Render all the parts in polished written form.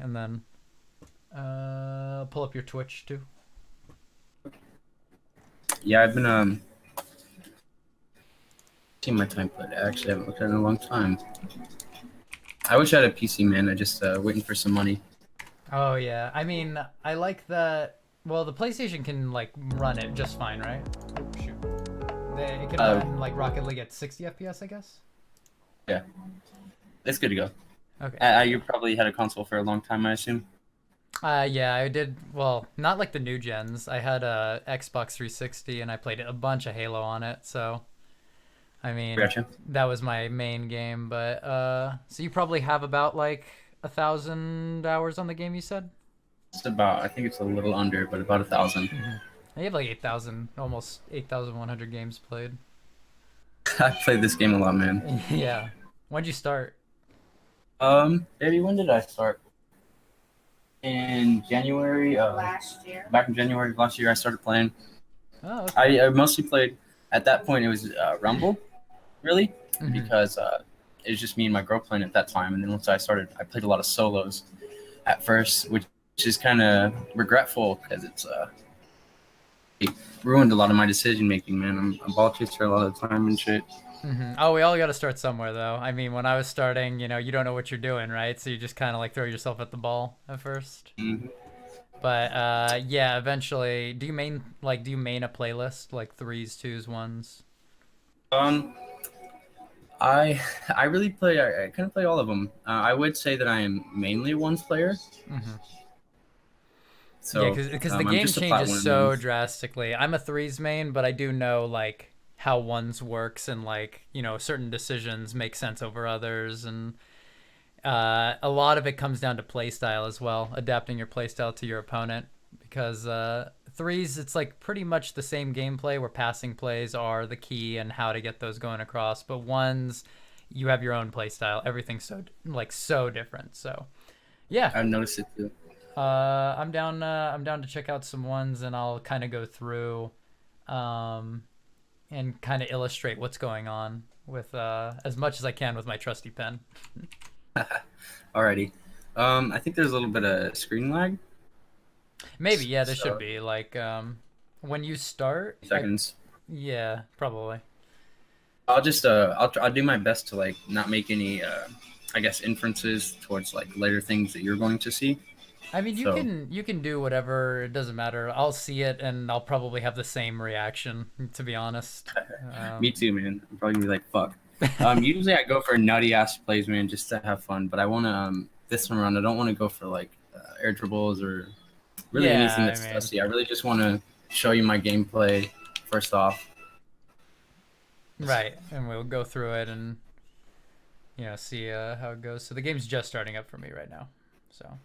and then pull up your Twitch too. Yeah, I've been seeing my time played. I actually haven't looked at it in a long time. I wish I had a PC, man. I just waiting for some money. Oh yeah, I mean, I like that. Well, the PlayStation can like run it just fine, right? Oh, shoot, it can Uh, run like Rocket League at 60 FPS, I guess. yeah, it's good to go. Okay. You probably had a console for a long time, I assume. Yeah, I did. Well, not like the new gens. I had a Xbox 360 and I played a bunch of Halo on it. So, I mean, Gotcha. that was my main game. But so you probably have about like 1,000 hours on the game, you said? Just about. I think it's a little under, but about 1,000. Mm-hmm. I have like 8,000, almost 8,100 games played. I played this game a lot, man. Yeah. When'd you start? Baby, when did I start? In January. Last year. Back in January of last year, I started playing. Oh, okay. I mostly played. At that point, it was Rumble, really, Mhm. because it was just me and my girl playing at that time. And then once I started, I played a lot of solos at first, which is kind of regretful because it ruined a lot of my decision making. Man, I'm a ball chaser a lot of the time and shit. Oh, we all got to start somewhere, though. I mean, when I was starting, you don't know what you're doing, right? So you just kind of like throw yourself at the ball at first. Mhm. But yeah, eventually, do you main a playlist like threes, twos, ones? Um, I I really play. I kind of play all of them. I would say that I am mainly a ones player. Mm-hmm. Yeah, So because the I'm game just a plat changes one in so ones. drastically. I'm a threes main, but I do know like how ones works and like certain decisions make sense over others, and a lot of it comes down to play style as well, adapting your play style to your opponent. Because threes, it's like pretty much the same gameplay where passing plays are the key and how to get those going across. But ones, you have your own play style. Everything's so different. So yeah, I've noticed it too. I'm down. I'm down to check out some ones, and I'll kind of go through, um, and kind of illustrate what's going on with as much as I can with my trusty pen. Alrighty. I think there's a little bit of screen lag. Maybe, yeah, there should So be like when you start. seconds. Yeah, probably. I'll just I'll do my best to like not make any I guess inferences towards like later things that you're going to see. I mean, you So can you can do whatever. It doesn't matter. I'll see it, and I'll probably have the same reaction. To be honest. me too, man. I'm probably gonna be like fuck. Usually I go for nutty ass plays, man, just to have fun. But I want to this one around. I don't want to go for like air dribbles or really Yeah, anything I that's mean, dusty. I really just want to show you my gameplay first off. right, and we'll go through it and see how it goes. So the game's just starting up for me right now. So.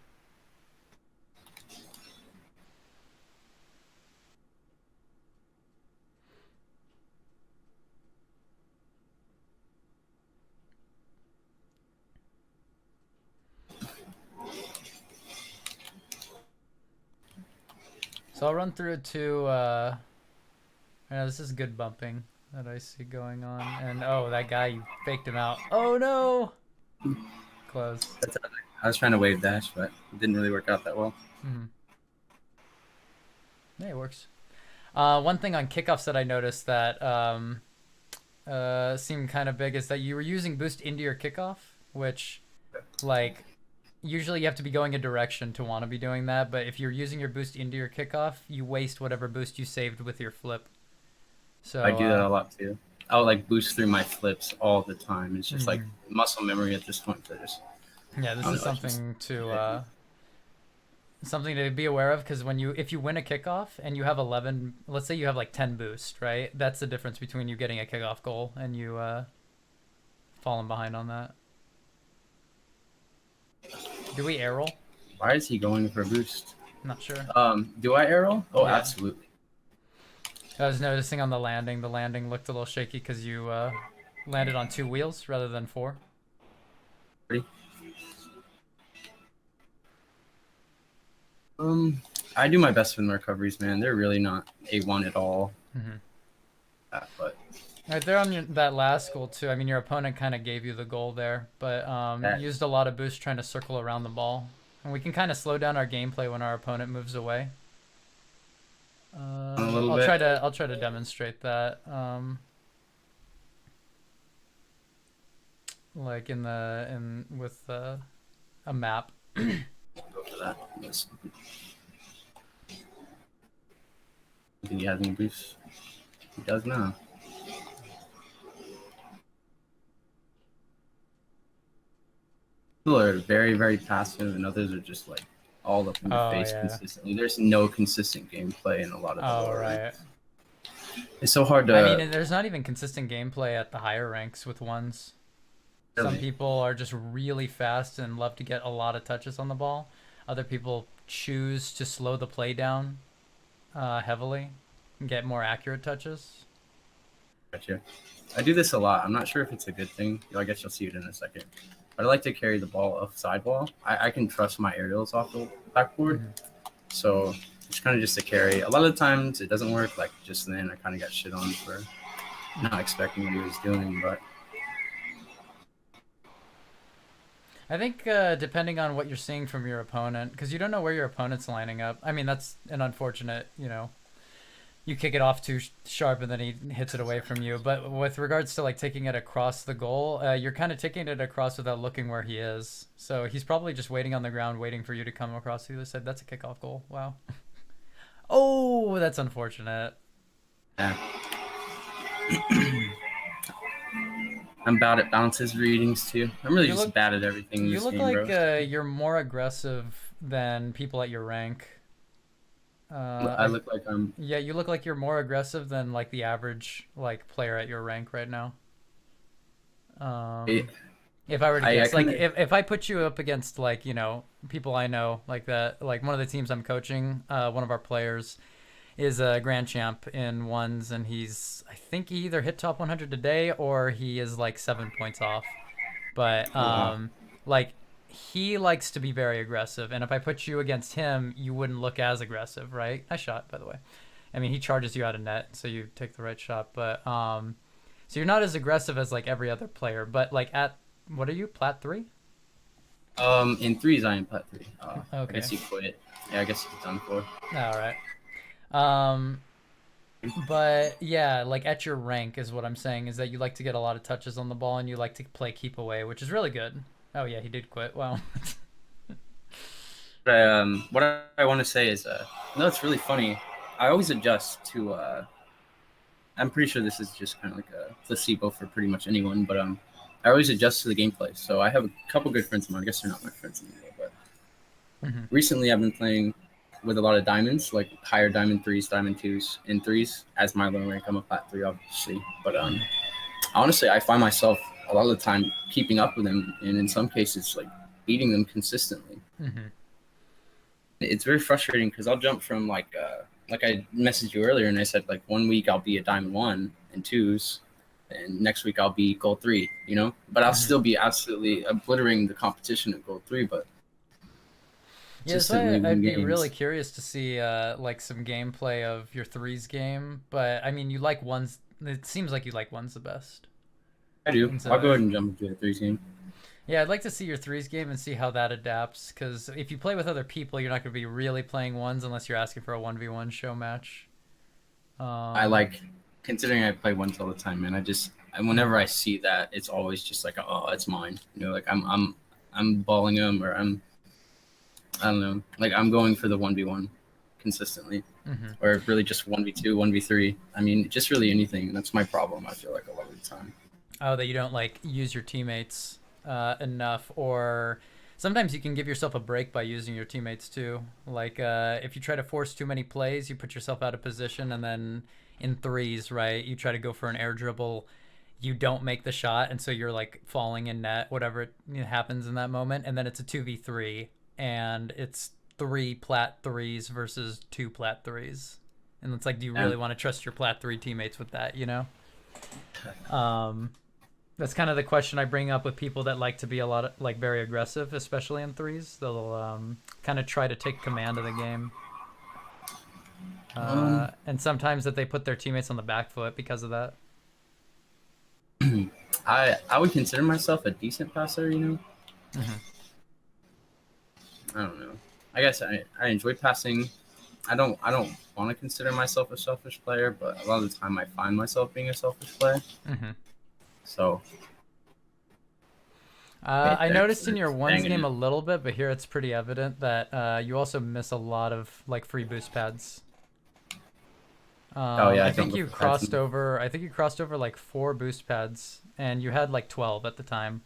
So I'll run through it too. This is good bumping that I see going on. And oh, that guy, you faked him out. Oh no! Close. I was trying to wave dash, but it didn't really work out that well. Mm-hmm. Yeah, it works. One thing on kickoffs that I noticed that seemed kind of big is that you were using boost into your kickoff, which, like, usually you have to be going a direction to want to be doing that, but if you're using your boost into your kickoff, you waste whatever boost you saved with your flip. So I do that a lot too. I'll like boost through my flips all the time. It's just like mhm. muscle memory at this point. For this, Yeah, I this don't is know. It's just something to be aware of because if you win a kickoff and you have 11, let's say you have like 10 boost, right? That's the difference between you getting a kickoff goal and you falling behind on that. Do we air roll? why is he going for a boost? Not sure. Do I arrow? Oh, Yeah. absolutely. I was noticing on the landing looked a little shaky because you landed on 2 wheels rather than 4. Ready? I do my best with my recoveries, man. They're really not A1 at all. Mm-hmm. But Right there on that last goal too. I mean, your opponent kind of gave you the goal there, but that, used a lot of boost trying to circle around the ball. And we can kind of slow down our gameplay when our opponent moves away. A little I'll bit. try to demonstrate that. Like in with a map. Go for that. Yes. I think he has any boosts. He does now. People are very, very passive, and others are just like all up in your Oh face yeah. consistently. There's no consistent gameplay in a lot of the Oh lower right. ranks. It's so hard I mean, to and there's not even consistent gameplay at the higher ranks with ones. Some really. people are just really fast and love to get a lot of touches on the ball. Other people choose to slow the play down heavily and get more accurate touches. Gotcha. I do this a lot. I'm not sure if it's a good thing. I guess you'll see it in a second. But I like to carry the ball off sidewall. I can trust my aerials off the backboard. Mm-hmm. So it's kind of just a carry. A lot of the times it doesn't work. Like just then, I kind of got shit on for not expecting what he was doing. But I think depending on what you're seeing from your opponent, because you don't know where your opponent's lining up. I mean, that's an unfortunate, you kick it off too sharp and then he hits it away from you. But with regards to like taking it across the goal, you're kind of taking it across without looking where he is. So he's probably just waiting on the ground, waiting for you to come across the other side. That's a kickoff goal. Wow. Oh, that's unfortunate. yeah. I'm bad at bounces readings too. I'm really You just look, bad at everything in you this look game, like bro. you're more aggressive than people at your rank. I I look like I'm. Yeah, you look like you're more aggressive than like the average like player at your rank right now. I, If I were to I guess, kind like of. if I put you up against like people I know like that, like one of the teams I'm coaching, one of our players is a grand champ in ones, and I think he either hit top 100 today or he is like 7 points off. But Oh wow. like he likes to be very aggressive, and if I put you against him, you wouldn't look as aggressive, right? I shot, by the way. I mean, he charges you out of net, so you take the right shot. But so you're not as aggressive as like every other player. But like at what are you, Plat 3? In threes, I am plat three. I guess Okay, he quit. Yeah, I guess he's done for. all right. Um, but yeah, like at your rank is what I'm saying is that you like to get a lot of touches on the ball and you like to play keep away, which is really good. Oh yeah, he did quit. Wow. But what I want to say is, no, it's really funny. I always adjust to. I'm pretty sure this is just kind of like a placebo for pretty much anyone, but I always adjust to the gameplay. So I have a couple good friends of mine. I guess they're not my friends anymore, but Hmm. recently I've been playing with a lot of diamonds, like higher diamond threes, diamond twos, and threes. As my low rank, I'm a plat three, obviously. But Hmm. honestly, I find myself a lot of the time keeping up with them, and in some cases, like beating them consistently. Hmm. It's very frustrating because I'll jump from like I messaged you earlier and I said like one week I'll be a diamond one and twos, and next week I'll be gold three, but I'll Hmm. still be absolutely obliterating the competition at gold three, but Yeah, that's why consistently win I'd be really games. curious to see like some gameplay of your threes game. But I mean, you like ones. It seems like you like ones the best. I do. And I'll go so ahead and jump into a threes game. yeah, I'd like to see your threes game and see how that adapts. Because if you play with other people, you're not going to be really playing ones unless you're asking for a 1v1 show match. I Um, like considering I play ones all the time, man. Whenever I see that, it's always just like, oh, it's mine. Like I'm balling them, or I don't know, like I'm going for the 1v1 consistently, mhm. or really just 1v2, 1v3. I mean, just really anything. That's my problem. I feel like a lot of the time. Oh, that you don't like use your teammates enough, or sometimes you can give yourself a break by using your teammates too. Like if you try to force too many plays, you put yourself out of position, and then in threes, right, you try to go for an air dribble, you don't make the shot, and so you're like falling in net, whatever happens in that moment, and then it's a 2v3, and it's three plat threes versus two plat threes. And it's like, do you Yeah. really want to trust your plat three teammates with that? Um, that's kind of the question I bring up with people that like to be a lot of like very aggressive, especially in threes. They'll kind of try to take command of the game, Um, and sometimes that they put their teammates on the back foot because of that. I would consider myself a decent passer. Hmm. I don't know. I guess I enjoy passing. I don't want to consider myself a selfish player, but a lot of the time I find myself being a selfish player. Mm-hmm. So right I there, noticed in your ones banging game it. a little bit, but here it's pretty evident that you also miss a lot of like free boost pads. Oh yeah, I I don't think look you at pads crossed enough. over. I think you crossed over like 4 boost pads, and you had like 12 at the time,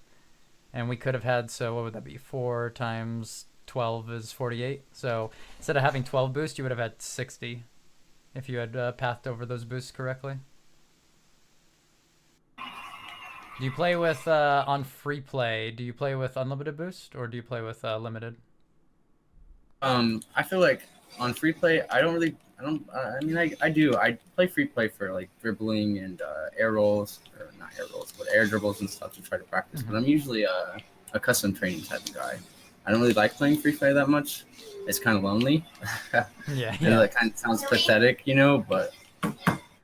and we could have had. So what would that be? 4 times 12 is 48. So instead of having 12 boosts, you would have had 60 if you had pathed over those boosts correctly. Do you play with on free play? Do you play with unlimited boost or do you play with limited? I feel like on free play, I don't really, I don't, I mean, I do. I play free play for like dribbling and air rolls, or not air rolls, but air dribbles and stuff to try to practice. Mm-hmm. But I'm usually a custom training type of guy. I don't really like playing free play that much. It's kind of lonely. Yeah, I know yeah. that kind of sounds pathetic, you know, but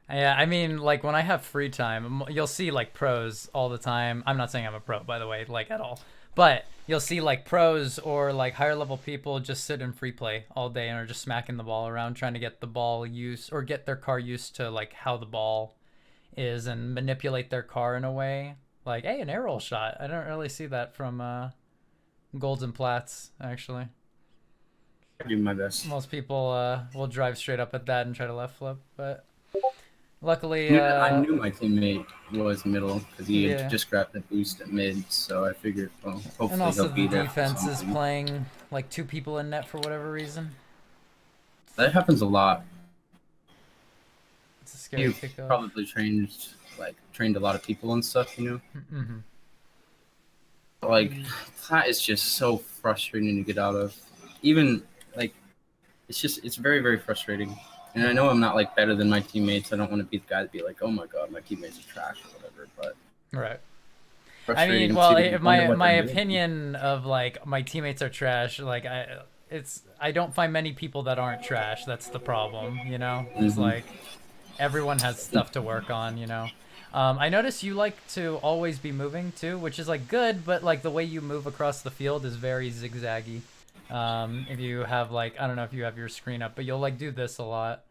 Yeah, I mean, like when I have free time, you'll see like pros all the time. I'm not saying I'm a pro, by the way, like at all. But you'll see like pros or like higher level people just sit in free play all day and are just smacking the ball around, trying to get the ball used or get their car used to like how the ball is and manipulate their car in a way. Like, hey, an air roll shot. I don't really see that from golds and plats, actually. I do my best. Most people will drive straight up at that and try to left flip, but luckily, I knew my teammate was middle because he had yeah. just grabbed the boost at mid, so I figured, well, And hopefully also he'll the be there for defense is something. playing like 2 people in net for whatever reason. That happens a lot. It's a scary You kickoff. probably trained a lot of people and stuff, you know. Mm-hmm. Like that is just so frustrating to get out of. Even like it's very very frustrating. And I Yeah. know I'm not like better than my teammates. I don't want to be the guy to be like, oh my god, my teammates are trash or whatever. But Right. I mean, frustrating well, to wonder what my they're doing. opinion of like my teammates are trash. Like I don't find many people that aren't trash. That's the problem. You know, it's Mm-hmm. like everyone has stuff to work on. You know. I notice you like to always be moving too, which is like good, but like the way you move across the field is very zigzaggy. If you have like I don't know if you have your screen up, but you'll like do this a lot.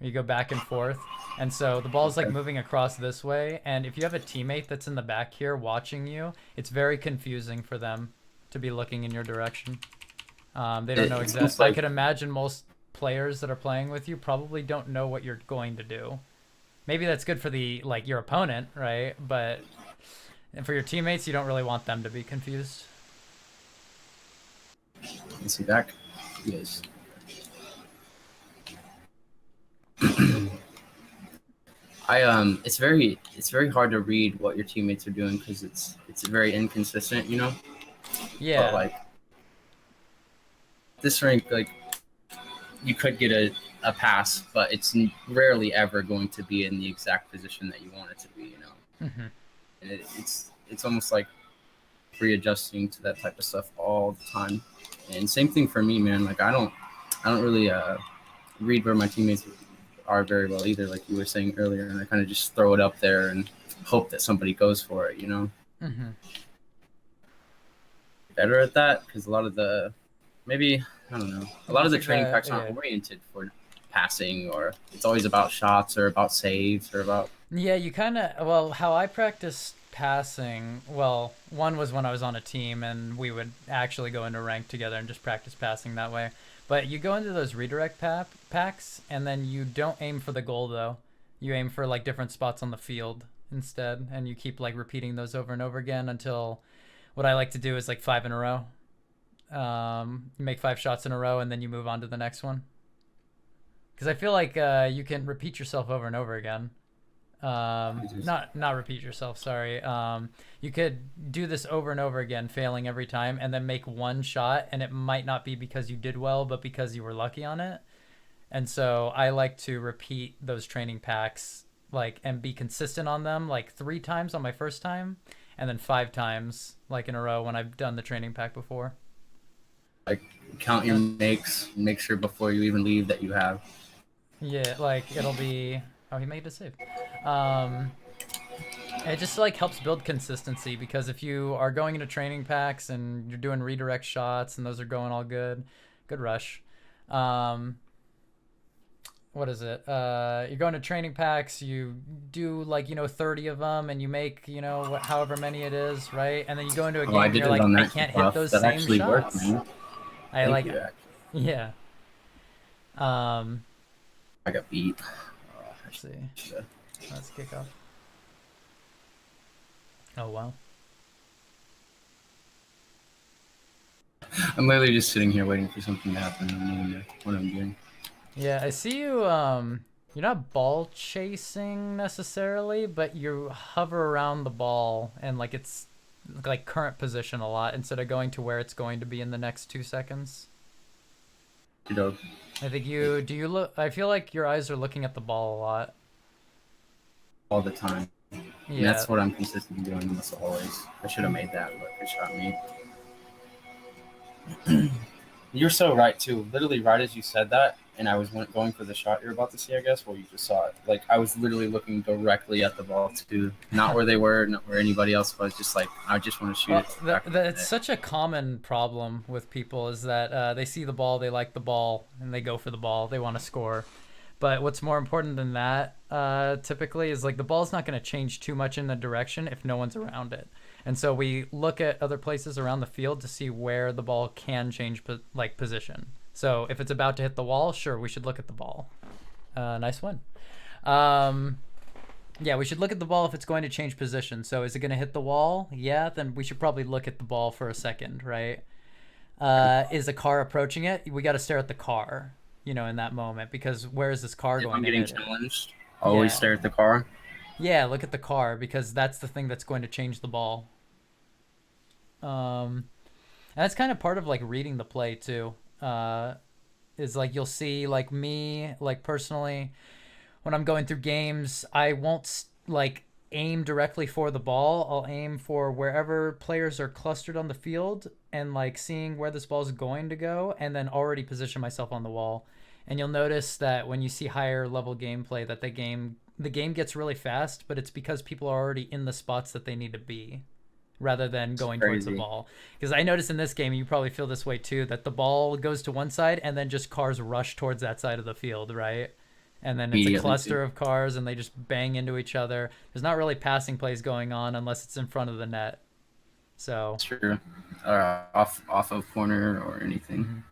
You go back and forth, and so the ball's like Okay. moving across this way. And if you have a teammate that's in the back here watching you, it's very confusing for them to be looking in your direction. They don't know It's exact. almost I like could imagine most players that are playing with you probably don't know what you're going to do. Maybe that's good for the like your opponent, right? But for your teammates, you don't really want them to be confused. is he back? Yes. It's very hard to read what your teammates are doing because it's very inconsistent, you know. But Yeah, like this rank, like you could get a pass, but it's rarely ever going to be in the exact position that you want it to be, you know. hmm And it's almost like readjusting to that type of stuff all the time. And same thing for me, man. Like I don't really read where my teammates are very well either, like you were saying earlier, and I kind of just throw it up there and hope that somebody goes for it, you know. hmm Better at that because a lot of the maybe I don't know. A lot of that's the training exact. packs Yeah. aren't oriented for passing, or it's always about shots or about saves or about. Yeah, you kind of, well, how I practiced passing, well, one was when I was on a team and we would actually go into rank together and just practice passing that way. But you go into those redirect packs and then you don't aim for the goal though. You aim for like different spots on the field instead and you keep like repeating those over and over again until what I like to do is like 5 in a row. You make 5 shots in a row and then you move on to the next one. Because I feel like you can repeat yourself over and over again. Not repeat yourself, sorry. You could do this over and over again, failing every time, and then make one shot, and it might not be because you did well, but because you were lucky on it. And so I like to repeat those training packs, like, and be consistent on them, like 3 times on my first time, and then 5 times, like in a row when I've done the training pack before. Like count your makes, make sure before you even leave that you have. Yeah, like it'll be. Oh, he made a save. Um, It just like helps build consistency because if you are going into training packs and you're doing redirect shots and those are going all good, good rush. Um, what is it? You're going to training packs. You do like 30 of them, and you make however many it is, right? And then you go into a Oh, I game and did you're it like, on I that can't hit kickoff. those That same actually worked, shots. man. I Thank like, you. Actually, yeah. Um, I got beat. Oh, let's see. should've- Let's kick off. Oh wow. I'm literally just sitting here waiting for something to happen. I'm not even what I'm doing. Yeah, I see you. You're not ball chasing necessarily, but you hover around the ball and like it's like current position a lot instead of going to where it's going to be in the next 2 seconds. You know, I think you do you look. I feel like your eyes are looking at the ball a lot. all the time. And Yeah. that's what I'm consistently doing almost always. I should have made that, but it shot me. You're so right too. Literally, right as you said that, and I was going for the shot you're about to see. I guess. Well, you just saw it. Like I was literally looking directly at the ball too, not where they were, not where anybody else was. Just like I just want to shoot Well, it back of the it's net. such a common problem with people is that they see the ball, they like the ball, and they go for the ball. They want to score. But what's more important than that, typically, is like the ball's not going to change too much in the direction if no one's around it. And so we look at other places around the field to see where the ball can change like position. So if it's about to hit the wall, sure, we should look at the ball. Nice one. Um, yeah, we should look at the ball if it's going to change position. So is it going to hit the wall? Yeah, then we should probably look at the ball for a second, right? Is a car approaching it? We got to stare at the car, in that moment because where is this car If going I'm to getting hit it? challenged, always Yeah. stare at the car. Yeah, look at the car because that's the thing that's going to change the ball. Um, and that's kind of part of like reading the play too. Is like you'll see like me, like personally, when I'm going through games, I won't like aim directly for the ball. I'll aim for wherever players are clustered on the field and like seeing where this ball is going to go and then already position myself on the wall. And you'll notice that when you see higher level gameplay that the game gets really fast, but it's because people are already in the spots that they need to be rather than It's going towards the crazy. ball. Because I noticed in this game, you probably feel this way too, that the ball goes to one side and then just cars rush towards that side of the field, right? And then it's a Immediately too. cluster of cars and they just bang into each other. There's not really passing plays going on unless it's in front of the net. So It's true. Off of corner or anything.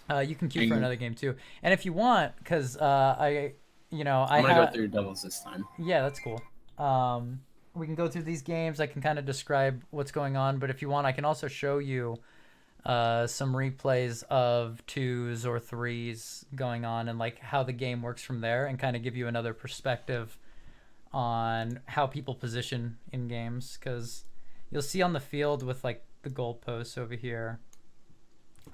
mhm. You can queue for I'm another game too. And if you want, because I gonna go have, through doubles this time. yeah, that's cool. Um, we can go through these games. I can kind of describe what's going on, but if you want, I can also show you some replays of twos or threes going on and like how the game works from there and kind of give you another perspective on how people position in games because you'll see on the field with like the goalposts over here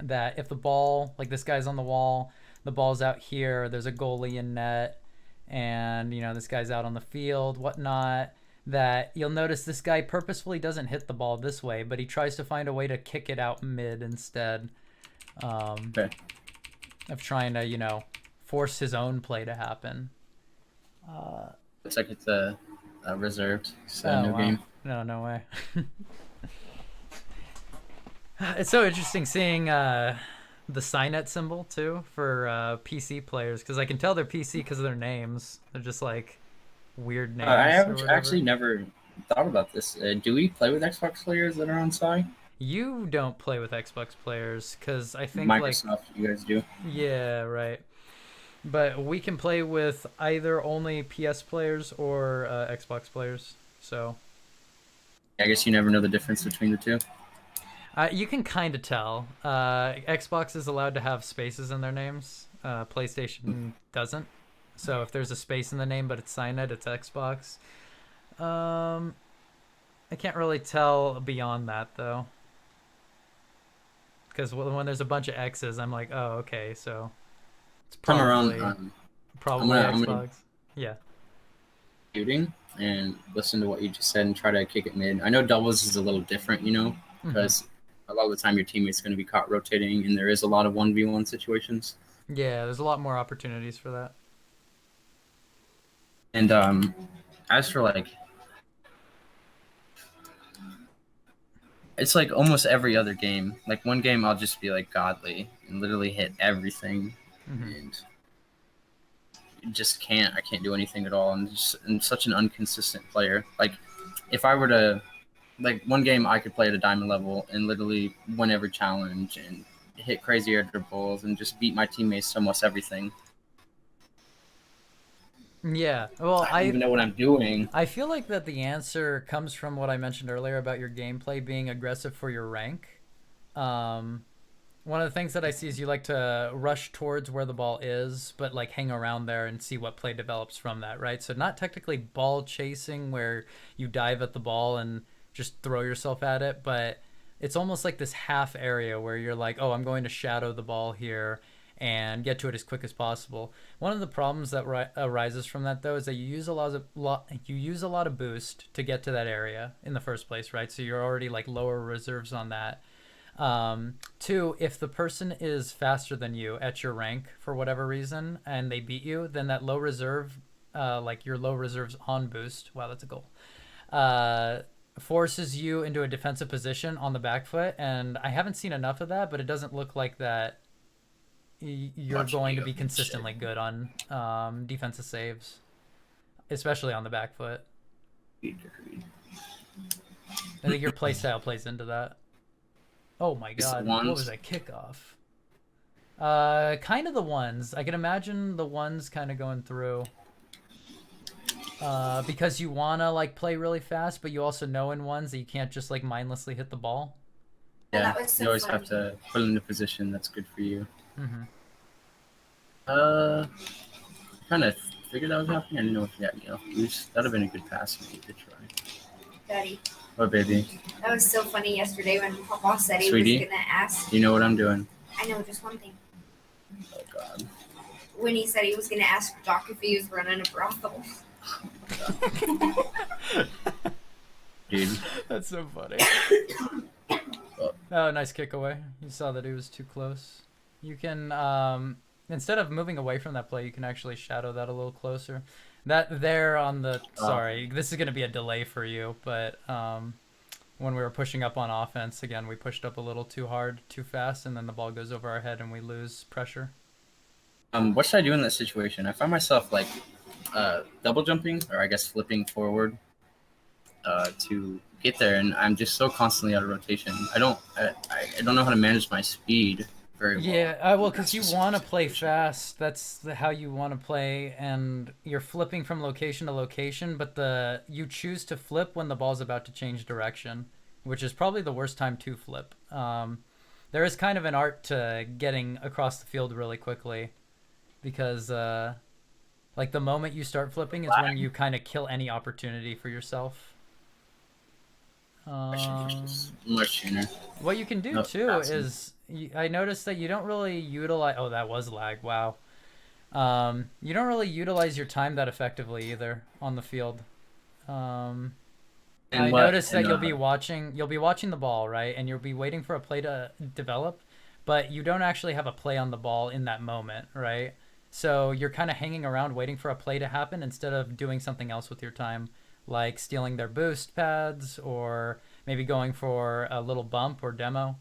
that if the ball like this guy's on the wall, the ball's out here, there's a goalie in net, and this guy's out on the field, whatnot, that you'll notice this guy purposefully doesn't hit the ball this way, but he tries to find a way to kick it out mid instead, um, Okay. of trying to force his own play to happen. Looks like it's a reserved, so Oh no wow. game. No way. It's so interesting seeing the Cynet symbol too for PC players because I can tell they're PC because of their names. They're just like weird I names or have whatever. actually never thought about this. Do we play with Xbox players that are on site? You don't play with Xbox players because I think like Microsoft, you guys do. yeah, right. But we can play with either only PS players or Xbox players. So I guess you never know the difference between the two. you can kind of tell. Xbox is allowed to have spaces in their names. PlayStation doesn't. So if there's a space in the name but it's Cynet, it's Xbox. Um, I can't really tell beyond that though, because when there's a bunch of X's, I'm like, oh, okay, so it's Come around. probably I'm gonna Xbox. Yeah. shooting and listen to what you just said and try to kick it mid. I know doubles is a little different, Hmm. because a lot of the time your teammate's going to be caught rotating, and there is a lot of 1v1 situations. Yeah, there's a lot more opportunities for that. And as for like It's like almost every other game. Like one game, I'll just be like godly and literally hit everything, Mm-hmm. and just can't. I can't do anything at all. I'm such an inconsistent player. Like if I were to like one game, I could play at a diamond level and literally win every challenge and hit crazy air dribbles and just beat my teammates to almost everything. Yeah. Well, I don't even know what I'm doing. I feel like that the answer comes from what I mentioned earlier about your gameplay being aggressive for your rank. Um, One of the things that I see is you like to rush towards where the ball is, but like hang around there and see what play develops from that, right? So not technically ball chasing where you dive at the ball and just throw yourself at it, but it's almost like this half area where you're like, oh, I'm going to shadow the ball here and get to it as quick as possible. One of the problems that arises from that though is that you use a lot of boost to get to that area in the first place, right? So you're already like lower reserves on that. Two, if the person is faster than you at your rank for whatever reason and they beat you, then that low reserve, like your low reserves on boost, wow, that's a goal, uh, forces you into a defensive position on the back foot. And I haven't seen enough of that, but it doesn't look like that you're Watching going to you be and shit. consistently good on defensive saves, especially on the back foot. I think your playstyle plays into that. Oh my It's the god, what was ones. that kickoff? Kind of the ones. I can imagine the ones kind of going through. Because you wanna like play really fast, but you also know in ones that you can't just like mindlessly hit the ball. Oh, Yeah, that was you so always have funny. to put in a position that's good for you. Mm-hmm. Uh, kind of figured that was happening. I didn't know if you had that'd have been a good pass for me to try. Daddy, Oh, baby. that was so funny yesterday when Papa said he Sweetie? was gonna ask. You know what I'm doing. I know just one thing. Oh, God. When he said he was gonna ask Doc if he was running a brothel. Dude. That's so funny. Oh, nice kick away. You saw that he was too close. You can, instead of moving away from that play, you can actually shadow that a little closer. That there on the, sorry, this is going to be a delay for you, but when we were pushing up on offense, again, we pushed up a little too hard, too fast, and then the ball goes over our head and we lose pressure. What should I do in that situation? I find myself like double jumping, or I guess flipping forward to get there, and I'm just so constantly out of rotation. I don't know how to manage my speed very well. Yeah, well, because That's you just want to a play situation. fast. That's how you want to play, and you're flipping from location to location. But you choose to flip when the ball's about to change direction, which is probably the worst time to flip. There is kind of an art to getting across the field really quickly, because like the moment you start flipping is when you kind of kill any opportunity for yourself. I should push this Um, much sooner. what you can do No, too passing. is I noticed that you don't really utilize. Oh, that was lag. Wow. You don't really utilize your time that effectively either on the field. Um, And I what? noticed that And you'll be watching the ball, right? And you'll be waiting for a play to develop, but you don't actually have a play on the ball in that moment, right? So you're kind of hanging around waiting for a play to happen instead of doing something else with your time, like stealing their boost pads or maybe going for a little bump or demo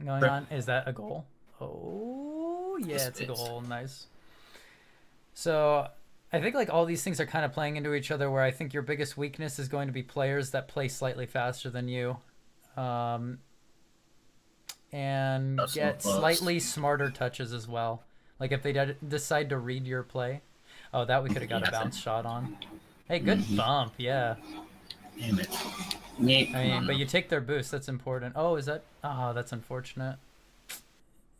going on. Is that a goal? Oh, yeah, this it's a bit. goal. Nice. So I think like all these things are kind of playing into each other where I think your biggest weakness is going to be players that play slightly faster than you, um, and That's so get close. slightly smarter touches as well. Like if they decide to read your play. Oh, that we could have got a Yeah. bounce shot on. Hey, good Mm-hmm. bump. Yeah. Damn it. Me. I Come mean, on but now. you take their boost. That's important. Oh, is that? Oh, that's unfortunate.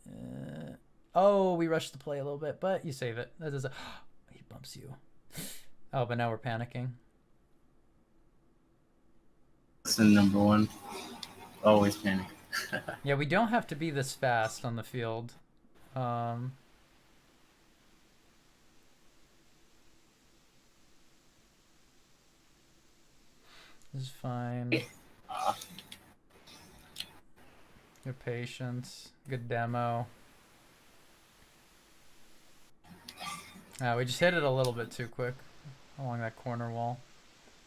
Uh, oh, we rushed the play a little bit, but you save it. That is a. He bumps you. Oh, but now we're panicking. That's the number one. Always panic. Yeah, we don't have to be this fast on the field. Um, this is fine. Uh, Good patience. Good demo. We just hit it a little bit too quick along that corner wall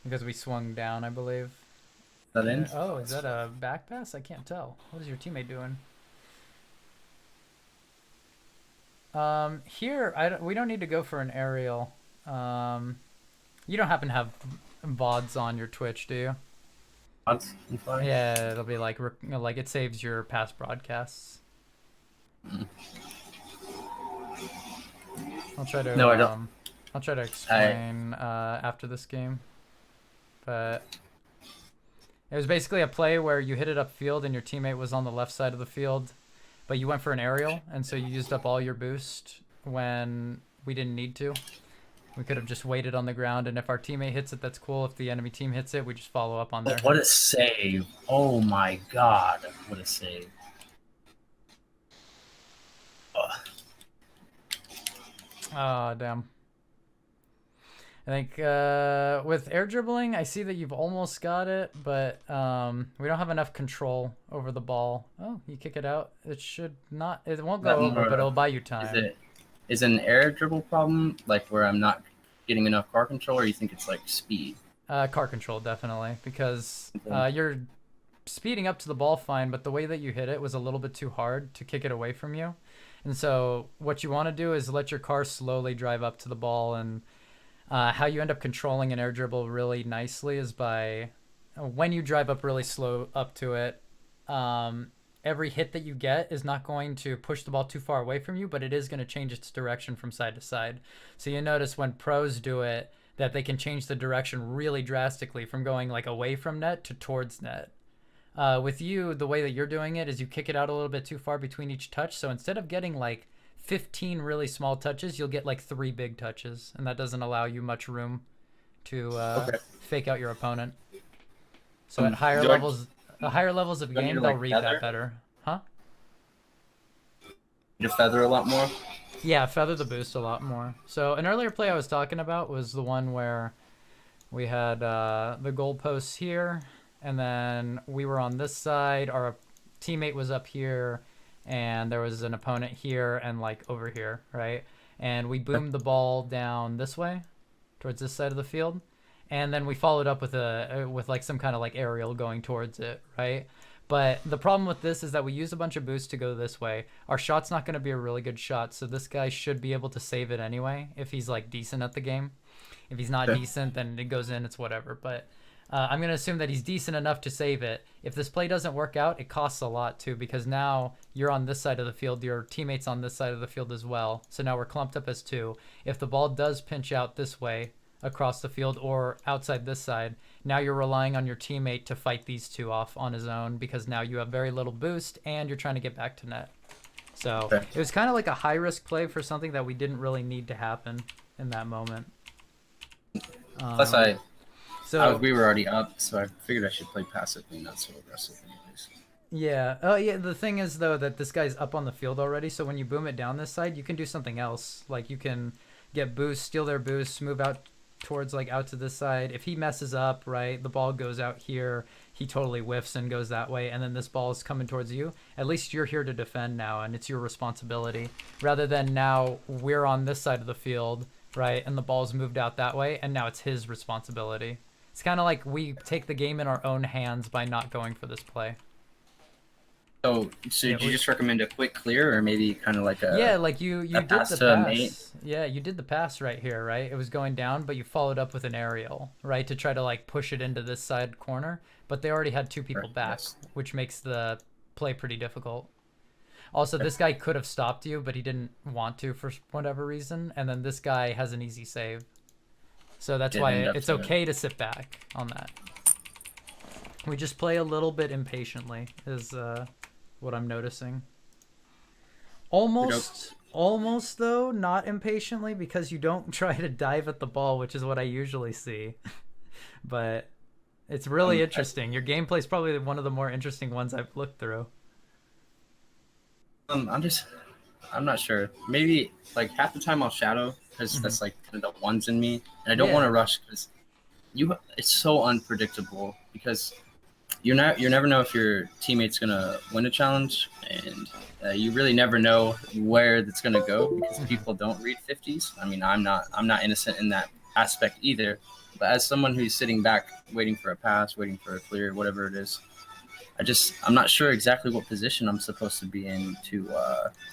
because we swung down, I believe. that in? Oh, is that a back pass? I can't tell. What is your teammate doing? Here, we don't need to go for an aerial. You don't happen to have VODs on your Twitch, do you? Odds and fly? Yeah, it'll be like it saves your past broadcasts. Mm. I'll try to No, I don't. I'll try to explain after this game. But it was basically a play where you hit it upfield and your teammate was on the left side of the field, but you went for an aerial, and so you used up all your boost when we didn't need to. We could have just waited on the ground, and if our teammate hits it, that's cool. If the enemy team hits it, we just follow up on there. What a save. Oh my god. What a save. Oh, damn. I think with air dribbling, I see that you've almost got it, but we don't have enough control over the ball. Oh, you kick it out. It should not. It won't go over, but it'll buy you time. Is it an air dribble problem, like where I'm not getting enough car control, or you think it's like speed? Car control, definitely, because you're speeding up to the ball fine, but the way that you hit it was a little bit too hard to kick it away from you. And so what you want to do is let your car slowly drive up to the ball, and how you end up controlling an air dribble really nicely is by when you drive up really slow up to it, every hit that you get is not going to push the ball too far away from you, but it is going to change its direction from side to side. So you notice when pros do it that they can change the direction really drastically from going like away from net to towards net. With you, the way that you're doing it is you kick it out a little bit too far between each touch. So instead of getting like 15 really small touches, you'll get like 3 big touches, and that doesn't allow you much room to fake out your opponent. So at higher levels, the higher levels of game, they'll read that better. Huh? You feather a lot more? Yeah, feather the boost a lot more. So an earlier play I was talking about was the one where we had the goalposts here, and then we were on this side. Our teammate was up here, and there was an opponent here and like over here, right? And we boomed the ball down this way towards this side of the field, and then we followed up with like some kind of like aerial going towards it, right? But the problem with this is that we use a bunch of boost to go this way. Our shot's not going to be a really good shot, so this guy should be able to save it anyway if he's like decent at the game. If he's not decent, then it goes in, it's whatever. But I'm going to assume that he's decent enough to save it. If this play doesn't work out, it costs a lot too, because now you're on this side of the field, your teammate's on this side of the field as well. So now we're clumped up as 2. If the ball does pinch out this way across the field or outside this side, now you're relying on your teammate to fight these 2 off on his own, because now you have very little boost and you're trying to get back to net. So it was kind of like a high-risk play for something that we didn't really need to happen in that moment. Plus, we were already up, so I figured I should play passively, not so aggressive anyways. Yeah. Oh, yeah. The thing is, though, that this guy's up on the field already, so when you boom it down this side, you can do something else. Like, you can get boost, steal their boost, move out towards, like, out to this side. If he messes up, right, the ball goes out here, he totally whiffs and goes that way, and then this ball is coming towards you. At least you're here to defend now, and it's your responsibility. Rather than now we're on this side of the field, right, and the ball's moved out that way, and now it's his responsibility. It's kind of like we take the game in our own hands by not going for this play. So did you just recommend a quick clear, or maybe kind of like a like you did pass the to a pass. mate? Yeah, you did the pass right here, right? It was going down, but you followed up with an aerial, right, to try to like push it into this side corner. But they already had 2 people back, which makes the play pretty difficult. Also, this guy could have stopped you, but he didn't want to for whatever reason. And then this guy has an easy save. So that's why it's okay to sit back on that. We just play a little bit impatiently is what I'm noticing. Almost though, not impatiently, because you don't try to dive at the ball, which is what I usually see. But it's really interesting. Your gameplay is probably one of the more interesting ones I've looked through. I'm not sure. Maybe like half the time I'll shadow, because that's like kind of the ones in me, and I don't want to rush because it's so unpredictable, because you never know if your teammate's gonna win a challenge, and you really never know where that's gonna go, because people don't read 50s. I mean, I'm not innocent in that aspect either, But as someone who's sitting back, waiting for a pass, waiting for a clear, whatever it is, I'm not sure exactly what position I'm supposed to be in to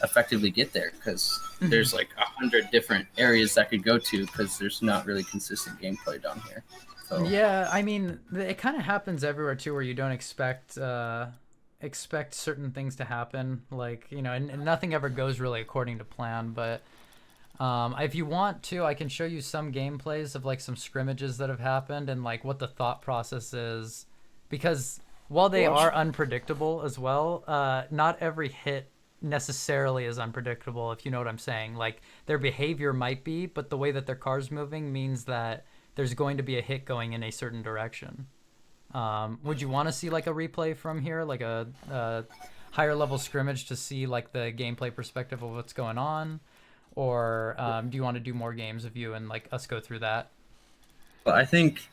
effectively get there, because there's like 100 different areas that could go to, because there's not really consistent gameplay down here. So. Yeah, I mean, it kind of happens everywhere too, where you don't expect certain things to happen, like, you know, and nothing ever goes really according to plan. But if you want to, I can show you some gameplays of like some scrimmages that have happened and like what the thought process is, because while they are unpredictable as well, not every hit necessarily is unpredictable, if you know what I'm saying. Like, their behavior might be, but the way that their car's moving means that there's going to be a hit going in a certain direction. Would you want to see like a replay from here, like a higher level scrimmage, to see like the gameplay perspective of what's going on? Or do you want to do more games of you and like us go through that? Well, I think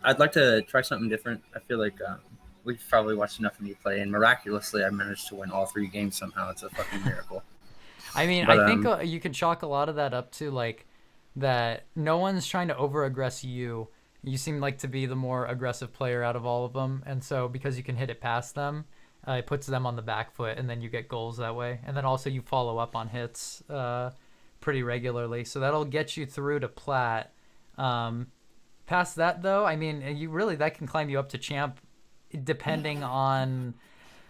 I'd like to try something different. I feel like we've probably watched enough of me play, and miraculously I managed to win all 3 games somehow. It's a fucking miracle. I mean, but, I think you could chalk a lot of that up to like that no one's trying to over-aggress you. You seem like to be the more aggressive player out of all of them, and so because you can hit it past them, it puts them on the back foot, and then you get goals that way. And then also you follow up on hits pretty regularly, so that'll get you through to Plat. Past that, though, I mean, that can climb you up to champ, depending on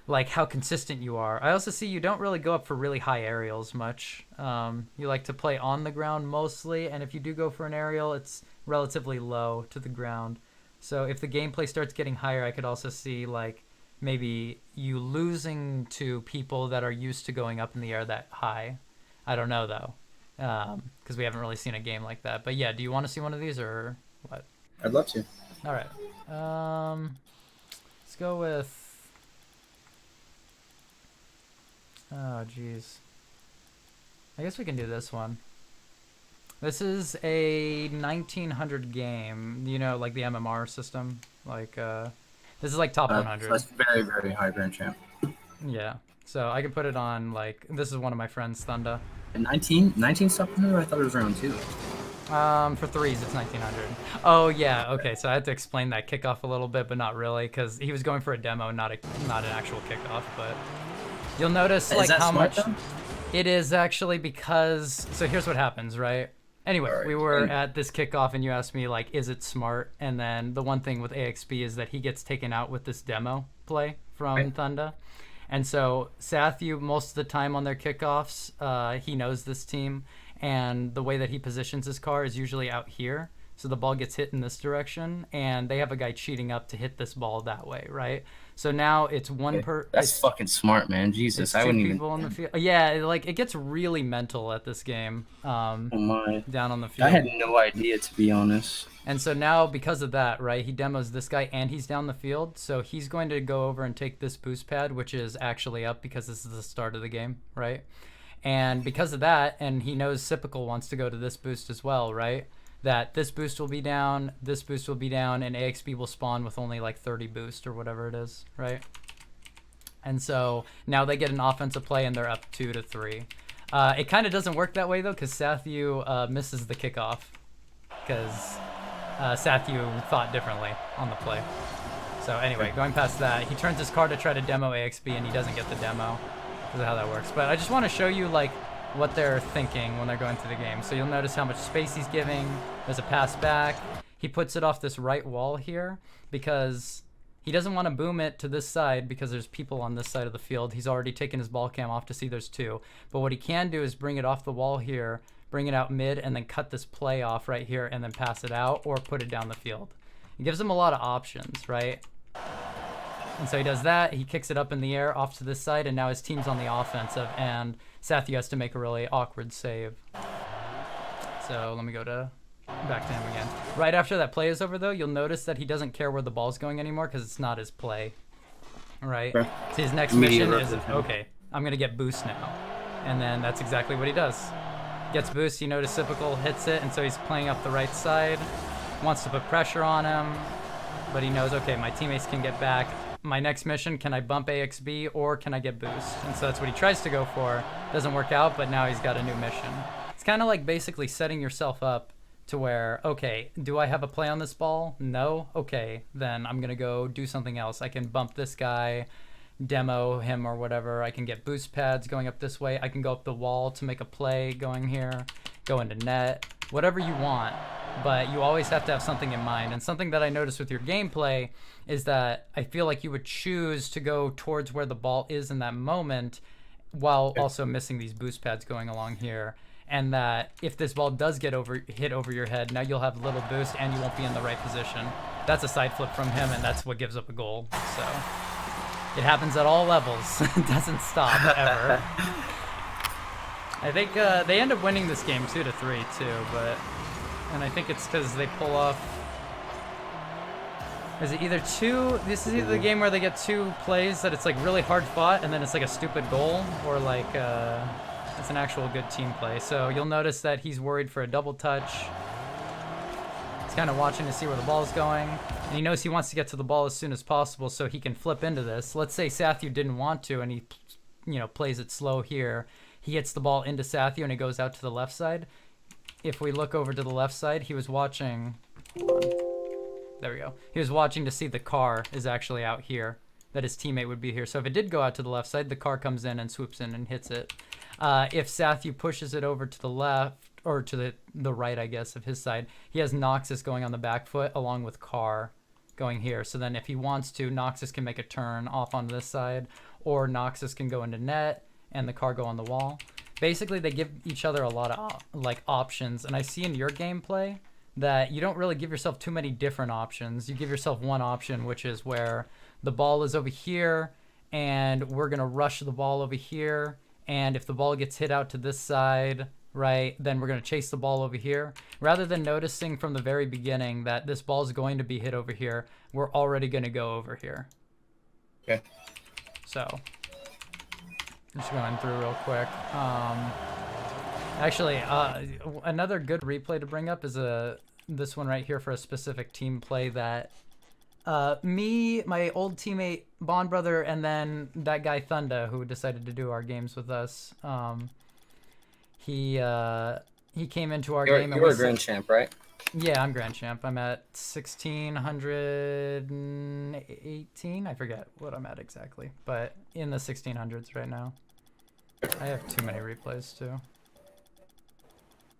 like how consistent you are. I also see you don't really go up for really high aerials much. You like to play on the ground mostly, and if you do go for an aerial, it's relatively low to the ground. So if the gameplay starts getting higher, I could also see like maybe you losing to people that are used to going up in the air that high. I don't know though, because we haven't really seen a game like that. But yeah, do you want to see one of these or what? I'd love to. All right. Let's go with. Oh, geez. I guess we can do this one. This is a 1900 game. You know, like the MMR system. Like, this is like top 100. So that's very, very high grand champ. Yeah. So I can put it on, like, this is one of my friends, Thunda. 19 top 100? I thought it was round 2. For threes, it's 1900. Oh yeah, okay. So I had to explain that kickoff a little bit, but not really, because he was going for a demo, not an actual kickoff. But you'll notice like how much though? It is actually, because so here's what happens, right? Anyway, we were at this kickoff, and you asked me like, is it smart? And then the one thing with AXB is that he gets taken out with this demo play from Thunda. And so Sathu, most of the time on their kickoffs, he knows this team. And the way that he positions his car is usually out here. So the ball gets hit in this direction, and they have a guy cheating up to hit this ball that way, right? So now it's one per... That's fucking smart, man. Jesus, I wouldn't even... on the field. Yeah, like, it gets really mental at this game. Oh my. Down on the field. I had no idea, to be honest. And so now, because of that, right, he demos this guy, and he's down the field. So he's going to go over and take this boost pad, which is actually up because this is the start of the game, right? And because of that, and he knows Sipical wants to go to this boost as well, right? That this boost will be down, this boost will be down, and AXB will spawn with only like 30 boost or whatever it is, right? And so now they get an offensive play, and they're up 2-3. It kind of doesn't work that way, though, because Sathu misses the kickoff. Because Sathu thought differently on the play. So anyway, going past that, he turns his car to try to demo AXB, and he doesn't get the demo. Because of how that works. But I just want to show you like what they're thinking when they're going through the game. So you'll notice how much space he's giving. There's a pass back. He puts it off this right wall here because he doesn't want to boom it to this side because there's people on this side of the field. He's already taken his ball cam off to see there's 2. But what he can do is bring it off the wall here, bring it out mid, and then cut this play off right here and then pass it out or put it down the field. It gives him a lot of options, right? And so he does that, he kicks it up in the air off to this side, and now his team's on the offensive, and Sathu has to make a really awkward save. So let me go back to him again. Right after that play is over, though, you'll notice that he doesn't care where the ball's going anymore because it's not his play. Right? So his next mission is, okay, I'm going to get boost now. And then that's exactly what he does. Gets boost, you notice Sipical hits it, and so he's playing up the right side. Wants to put pressure on him, but he knows, okay, my teammates can get back. My next mission, can I bump AXB or can I get boost? And so that's what he tries to go for. Doesn't work out, but now he's got a new mission. It's kind of like basically setting yourself up to where, okay, do I have a play on this ball? No? Okay, then I'm going to go do something else. I can bump this guy, demo him or whatever. I can get boost pads going up this way. I can go up the wall to make a play going here, go into net, whatever you want. But you always have to have something in mind. And something that I noticed with your gameplay is that I feel like you would choose to go towards where the ball is in that moment while also missing these boost pads going along here. And that if this ball does get hit over your head, now you'll have a little boost and you won't be in the right position. That's a side flip from him, and that's what gives up a goal. So it happens at all levels. It doesn't stop ever. I think they end up winning this game 2-3 too, and I think it's because they pull off. Is it either two? This is either the game where they get two plays that it's like really hard fought, and then it's like a stupid goal, or like it's an actual good team play. So you'll notice that he's worried for a double touch. He's kind of watching to see where the ball's going, and he knows he wants to get to the ball as soon as possible so he can flip into this. Let's say Sathu didn't want to, and he, plays it slow here. He hits the ball into Sathu, and it goes out to the left side. If we look over to the left side, he was watching. There we go. He was watching to see the car is actually out here, that his teammate would be here. So if it did go out to the left side, the car comes in and swoops in and hits it. If Sathu pushes it over to the left, or to the right, I guess, of his side, he has Noxus going on the back foot along with car going here. So then if he wants to, Noxus can make a turn off on this side, or Noxus can go into net and the car go on the wall. Basically, they give each other a lot of options. And I see in your gameplay that you don't really give yourself too many different options. You give yourself one option, which is where the ball is over here, and we're going to rush the ball over here. And if the ball gets hit out to this side, right, then we're going to chase the ball over here. Rather than noticing from the very beginning that this ball is going to be hit over here, we're already going to go over here. Okay. So, just going through real quick. Actually, another good replay to bring up is this one right here for a specific team play that me, my old teammate Bond Brother, and then that guy Thunda, who decided to do our games with us. He came into our game. You were a Grand Champ, right? Yeah, I'm Grand Champ. I'm at 1618. I forget what I'm at exactly, but in the 1600s right now. I have too many replays too.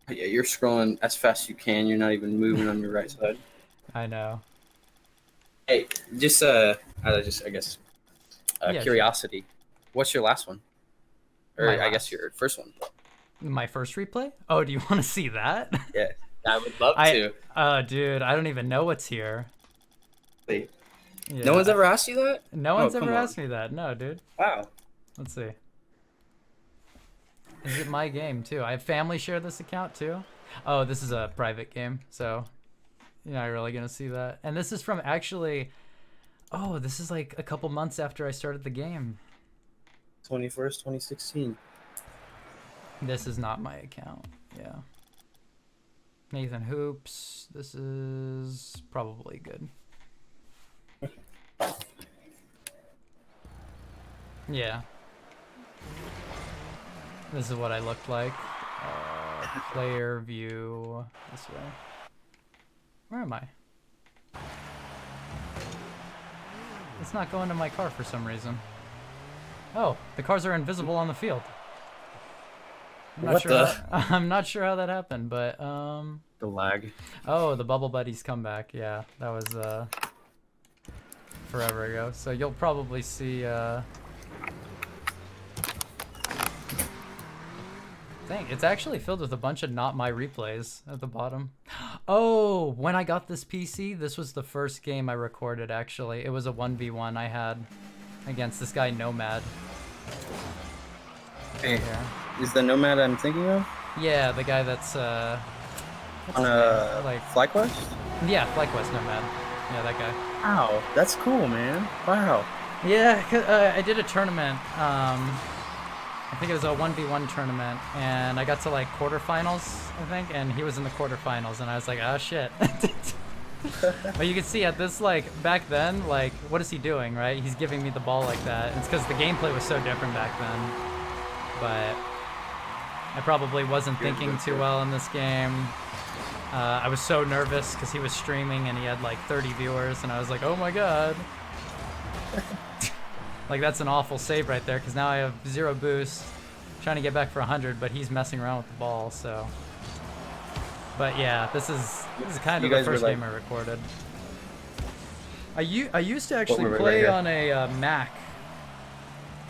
Yeah, you're scrolling as fast as you can. You're not even moving on your right side. I know. Hey, I guess, Yeah, curiosity. Sure. What's your last one? Or I guess your first one. My first replay? Oh, do you want to see that? Yeah, I would love to. Oh, dude, I don't even know what's here. Wait. Yeah. No one's ever asked you that? No one's ever asked me that. No, dude. Wow. Let's see. Is it my game, too? I have family share this account, too. Oh, this is a private game, so you're not really going to see that. And this is from actually... Oh, this is like a couple months after I started the game. 21st, 2016. This is not my account. Yeah. Nathan Hoops. This is probably good. Yeah. This is what I looked like. Player view this way. Where am I? It's not going to my car for some reason. Oh, the cars are invisible on the field. I'm not sure how that happened, but the lag. Oh, the Bubble Buddies comeback. Yeah, that was forever ago. So you'll probably see Dang, it's actually filled with a bunch of not my replays at the bottom. Oh, when I got this PC, this was the first game I recorded, actually. It was a 1v1 I had against this guy, Nomad. Hey, is the Nomad I'm thinking of? Yeah, the guy that's, on like FlyQuest? Yeah, FlyQuest Nomad. Yeah, that guy. Wow, that's cool, man. Wow. Yeah, I did a tournament, I think it was a 1v1 tournament, and I got to like quarterfinals, I think, and he was in the quarterfinals, and I was like, oh shit. But you can see at this, like, back then, like, what is he doing, right? He's giving me the ball like that. It's because the gameplay was so different back then. But I probably wasn't thinking too well in this game. I was so nervous because he was streaming and he had like 30 viewers, and I was like, oh my god. Like, that's an awful save right there, because now I have 0 boost, trying to get back for 100, but he's messing around with the ball, so. But yeah, this is kind of the first game I recorded. I used to actually play on a Mac.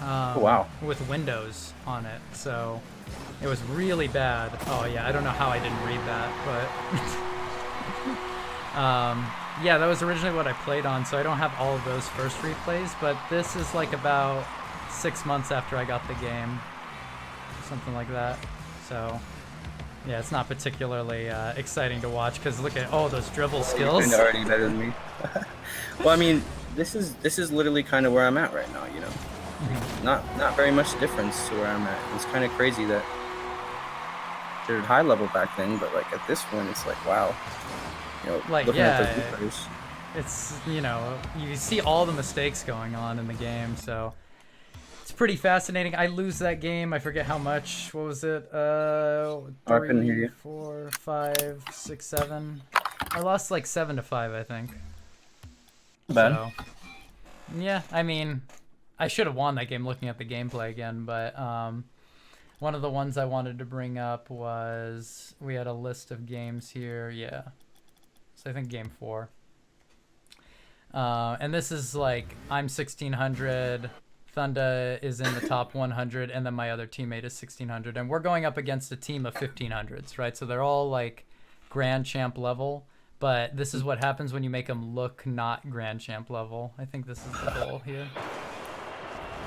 Oh, wow. With Windows on it, so it was really bad. Oh yeah, I don't know how I didn't read that, but yeah, that was originally what I played on, so I don't have all of those first replays, but this is like about 6 months after I got the game, something like that. So yeah, it's not particularly exciting to watch, because look at all those dribble skills. You're already better than me. Well, I mean, this is literally kind of where I'm at right now, you know. Not very much difference to where I'm at. It's kind of crazy that they're high level back then, but like at this point, it's like, wow. You know, like, looking yeah, at those replays, it's, you know, you see all the mistakes going on in the game, so it's pretty fascinating. I lose that game. I forget how much. What was it? 3, 4, 5, 6, 7. I lost like 7-5, I think. bad. So, yeah, I mean, I should have won that game looking at the gameplay again, but one of the ones I wanted to bring up was, we had a list of games here, yeah. So I think game 4. And this is like, I'm 1600, Thunda is in the top 100, and then my other teammate is 1600, and we're going up against a team of 1500s, right? So they're all like Grand Champ level, but this is what happens when you make them look not Grand Champ level. I think this is the goal here.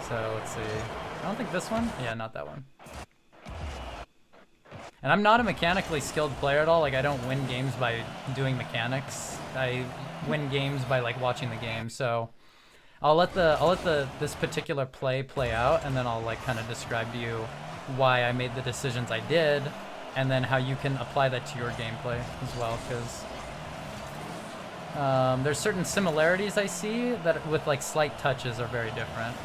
So let's see. I don't think this one? Yeah, not that one. And I'm not a mechanically skilled player at all. Like, I don't win games by doing mechanics. I win games by like watching the game. So I'll let this particular play out, and then I'll like kind of describe to you why I made the decisions I did, and then how you can apply that to your gameplay as well, because there's certain similarities I see that with like slight touches are very different.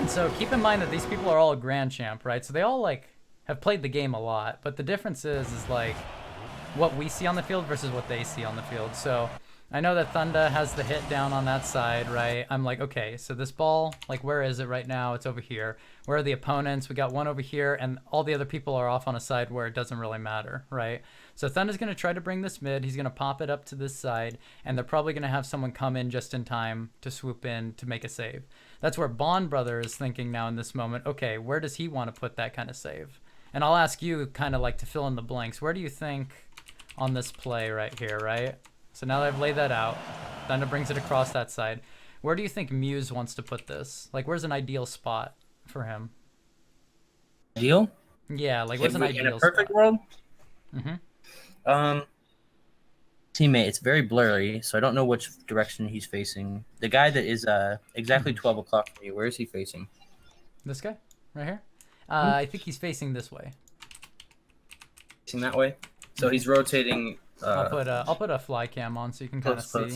So keep in mind that these people are all Grand Champ, right? So they all like have played the game a lot, but the difference is like what we see on the field versus what they see on the field. So I know that Thunda has the hit down on that side, right? I'm like, okay, so this ball, like, where is it right now? It's over here. Where are the opponents? We got one over here, and all the other people are off on a side where it doesn't really matter, right? So Thunda's going to try to bring this mid. He's going to pop it up to this side, and they're probably going to have someone come in just in time to swoop in to make a save. That's where Bond Brother is thinking now in this moment, okay, where does he want to put that kind of save? And I'll ask you kind of like to fill in the blanks. Where do you think on this play right here, right? So now that I've laid that out, Thunda brings it across that side. Where do you think Muse wants to put this? Like, where's an ideal spot for him? Ideal? Yeah, like, where's an ideal spot? In a perfect world? Mm-hmm. Teammate, it's very blurry, so I don't know which direction he's facing. The guy that is exactly 12 o'clock for you, where is he facing? This guy? Right here? I think he's facing this way. Facing that way? So he's rotating... I'll put a fly cam on so you can kind of see.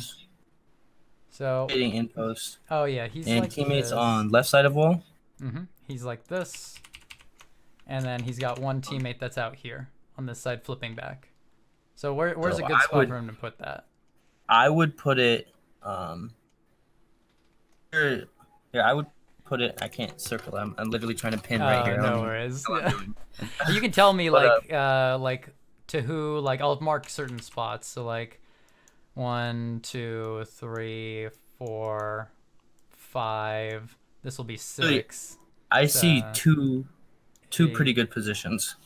So in post. Oh yeah, he's and like teammates this. On left side of wall. He's like this, and then he's got one teammate that's out here on this side flipping back. So where's a good spot for him to put that? I would put it. Here, I would put it. I can't circle. I'm literally trying to pin right here. No worries. Yeah. You can tell me like to who, like, I'll mark certain spots. So like 1, 2, 3, 4, 5. This will be 6. I see two pretty good positions.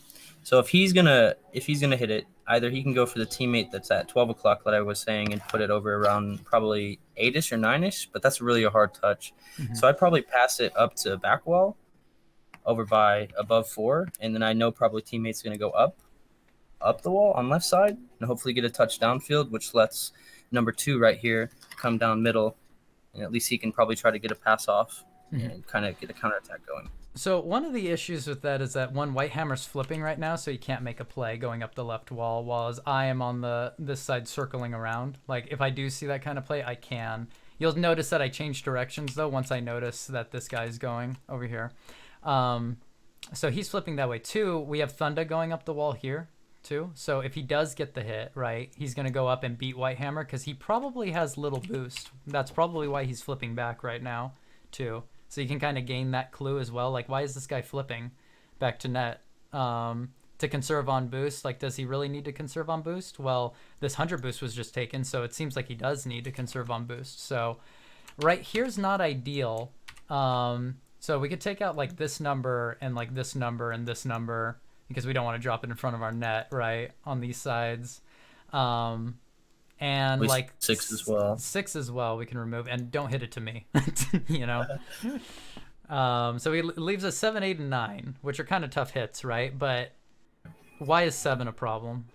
So if he's gonna hit it, either he can go for the teammate that's at 12 o'clock that I was saying and put it over around probably 8ish or 9ish, but that's really a hard touch. So I'd probably pass it up to back wall over by above 4, and then I know probably teammate's gonna go up the wall on left side and hopefully get a touch downfield, which lets number 2 right here come down middle, and at least he can probably try to get a pass off and kind of get a counterattack going. So one of the issues with that is that Whitehammer's flipping right now, so he can't make a play going up the left wall, while I am on this side circling around. Like, if I do see that kind of play, I can. You'll notice that I change directions, though, once I notice that this guy's going over here. So he's flipping that way. 2, we have Thunder going up the wall here too. So if he does get the hit, right, he's going to go up and beat Whitehammer because he probably has little boost. That's probably why he's flipping back right now too. So you can kind of gain that clue as well. Like, why is this guy flipping back to net? To conserve on boost. Like, does he really need to conserve on boost? Well, this 100 boost was just taken, so it seems like he does need to conserve on boost. So right here's not ideal. So we could take out like this number and like this number and this number because we don't want to drop it in front of our net, right, on these sides. And like 6 as well. 6 as well we can remove, and don't hit it to me. You know. So he leaves us 7, 8, and 9, which are kind of tough hits, right? But why is 7 a problem?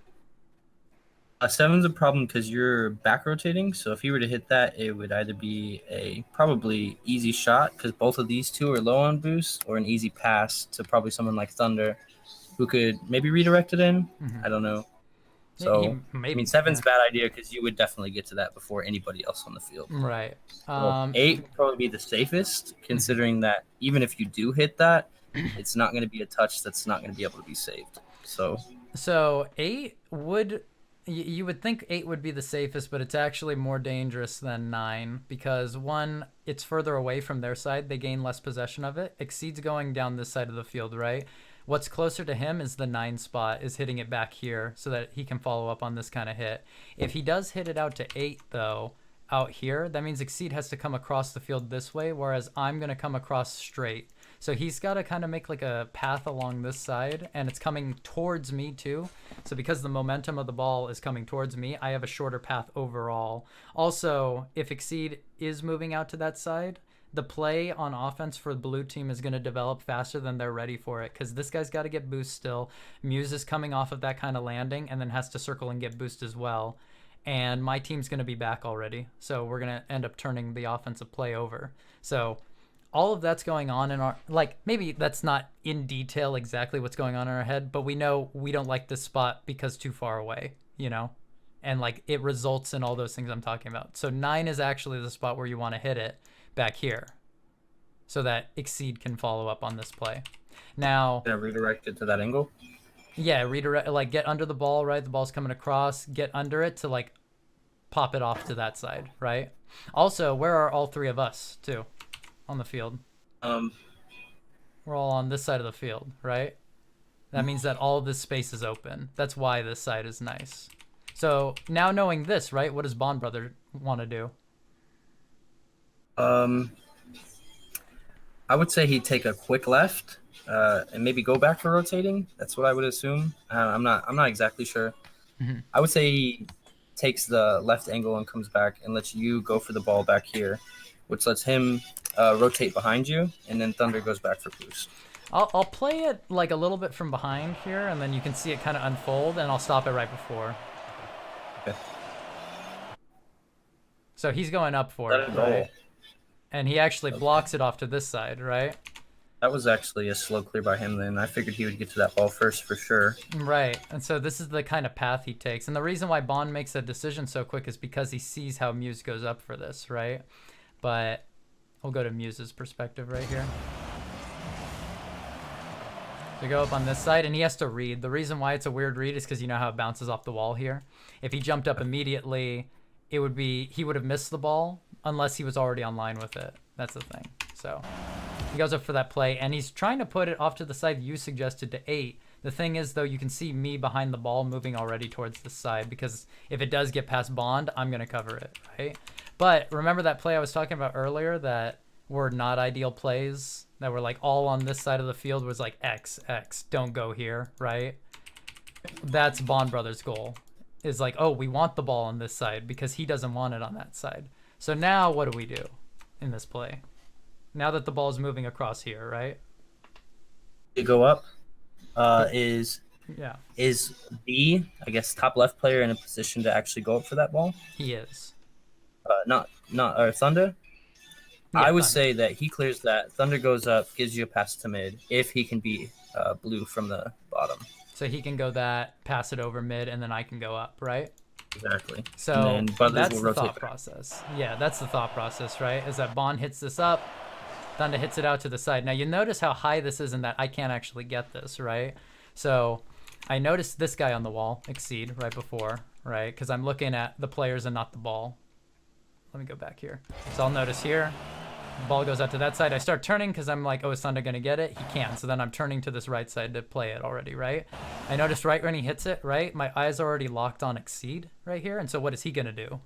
7's a problem because you're back rotating. So if you were to hit that, it would either be a probably easy shot because both of these two are low on boost, or an easy pass to probably someone like Thunder, who could maybe redirect it in. I don't know. So I mean, 7's a bad idea because you would definitely get to that before anybody else on the field. Right. 8 would probably be the safest, considering that even if you do hit that, it's not going to be a touch that's not going to be able to be saved. So 8 would, you would think 8 would be the safest, but it's actually more dangerous than 9 because 1, it's further away from their side. They gain less possession of it. Exceed's going down this side of the field, right? What's closer to him is the 9 spot, is hitting it back here so that he can follow up on this kind of hit. If he does hit it out to 8, though, out here, that means Exceed has to come across the field this way, whereas I'm going to come across straight. So he's got to kind of make like a path along this side, and it's coming towards me too. So because the momentum of the ball is coming towards me, I have a shorter path overall. Also, if Exceed is moving out to that side, the play on offense for the blue team is going to develop faster than they're ready for it because this guy's got to get boost still. Muse is coming off of that kind of landing and then has to circle and get boost as well. And my team's going to be back already. So we're going to end up turning the offensive play over. So all of that's going on in our, like, maybe that's not in detail exactly what's going on in our head, but we know we don't like this spot because too far away, you know? And like it results in all those things I'm talking about. So 9 is actually the spot where you want to hit it back here so that Exceed can follow up on this play. Now, redirect it to that angle? Yeah, redirect, like get under the ball, right? The ball's coming across, get under it to like pop it off to that side, right? Also, where are all 3 of us too on the field? We're all on this side of the field, right? That means that all of this space is open. That's why this side is nice. So now knowing this, right? What does Bond Brother want to do? I would say he'd take a quick left and maybe go back for rotating. That's what I would assume. I'm not exactly sure. I would say he takes the left angle and comes back and lets you go for the ball back here, which lets him rotate behind you, and then Thunder goes back for boost. I'll play it like a little bit from behind here, and then you can see it kind of unfold, and I'll stop it right before. Okay. So he's going up for it, right? And he actually blocks it off to this side, right? That was actually a slow clear by him then. I figured he would get to that ball first for sure. Right. And so this is the kind of path he takes. And the reason why Bond makes a decision so quick is because he sees how Muse goes up for this, right? But we'll go to Muse's perspective right here. So go up on this side, and he has to read. The reason why it's a weird read is because you know how it bounces off the wall here. If he jumped up immediately, it would be, he would have missed the ball unless he was already online with it. That's the thing. So he goes up for that play, and he's trying to put it off to the side you suggested to 8. The thing is, though, you can see me behind the ball moving already towards the side because if it does get past Bond, I'm going to cover it, right? But remember that play I was talking about earlier that were not ideal plays, that were like all on this side of the field was like X, don't go here, right? That's Bond Brothers' goal. Is like, oh, we want the ball on this side because he doesn't want it on that side. So now what do we do in this play? Now that the ball is moving across here, right? To go up is B, I guess, top left player in a position to actually go up for that ball? He is. Not Thunder? Yeah, I would Thunder. say that he clears that. Thunder goes up, gives you a pass to mid if he can be blue from the bottom. So he can go that, pass it over mid, and then I can go up, right? Exactly. So that's the thought process. Yeah, that's the thought process, right? Is that Bond hits this up, Thunder hits it out to the side. Now you notice how high this is and that I can't actually get this, right? So I noticed this guy on the wall, Exceed, right before, right? Because I'm looking at the players and not the ball. Let me go back here. So I'll notice here, the ball goes out to that side. I start turning because I'm like, oh, is Thunder going to get it? He can. So then I'm turning to this right side to play it already, right? I noticed right when he hits it, right? My eyes are already locked on Exceed right here. And so what is he going to do?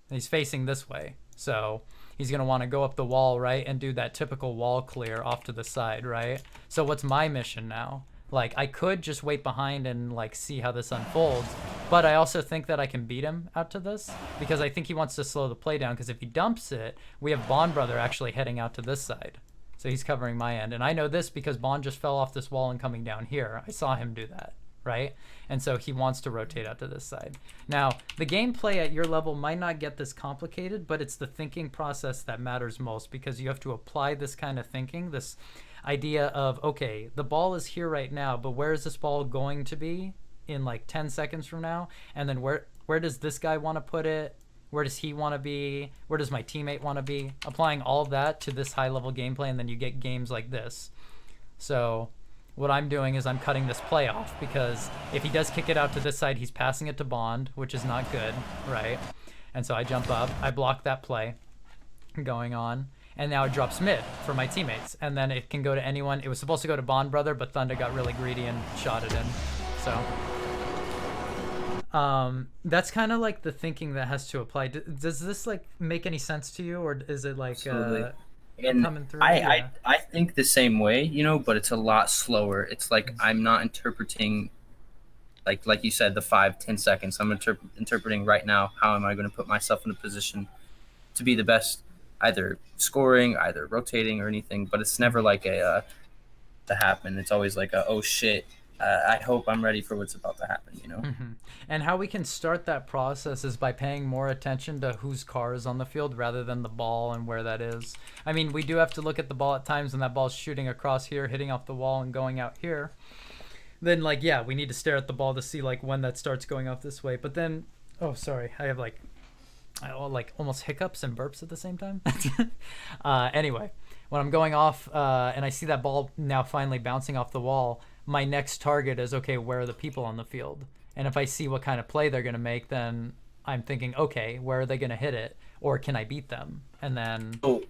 He's facing this way. So he's going to want to go up the wall, right? And do that typical wall clear off to the side, right? So what's my mission now? Like, I could just wait behind and, like, see how this unfolds. But I also think that I can beat him out to this. Because I think he wants to slow the play down. Because if he dumps it, we have Bond Brother actually heading out to this side. So he's covering my end. And I know this because Bond just fell off this wall and coming down here. I saw him do that, right? And so he wants to rotate out to this side. Now, the gameplay at your level might not get this complicated. But it's the thinking process that matters most. Because you have to apply this kind of thinking, this idea of, okay, the ball is here right now, but where is this ball going to be in like 10 seconds from now? And then where does this guy want to put it? Where does he want to be? Where does my teammate want to be? Applying all of that to this high level gameplay, and then you get games like this. So what I'm doing is I'm cutting this play off, because if he does kick it out to this side, he's passing it to Bond, which is not good, right? And so I jump up, I block that play going on. And now it drops mid for my teammates. And then it can go to anyone. It was supposed to go to Bond Brother, but Thunder got really greedy and shot it in. So that's kind of like the thinking that has to apply. Does this like make any sense to you, or is it like And coming through? I think the same way, you know, but it's a lot slower. It's like I'm not interpreting, like you said, the 5-10 seconds. I'm interpreting right now. How am I going to put myself in a position to be the best? Either scoring, either rotating, or anything, but it's never like a to happen. It's always like a, oh shit, I hope I'm ready for what's about to happen, you know? Mm-hmm. And how we can start that process is by paying more attention to whose car is on the field rather than the ball and where that is. I mean, we do have to look at the ball at times, and that ball's shooting across here, hitting off the wall and going out here. Then, like, yeah, we need to stare at the ball to see like when that starts going off this way. But then, oh, sorry, I have like almost hiccups and burps at the same time. Anyway, when I'm going off and I see that ball now finally bouncing off the wall, my next target is, okay, where are the people on the field? And if I see what kind of play they're going to make, then I'm thinking, okay, where are they going to hit it? Or can I beat them? And then... So,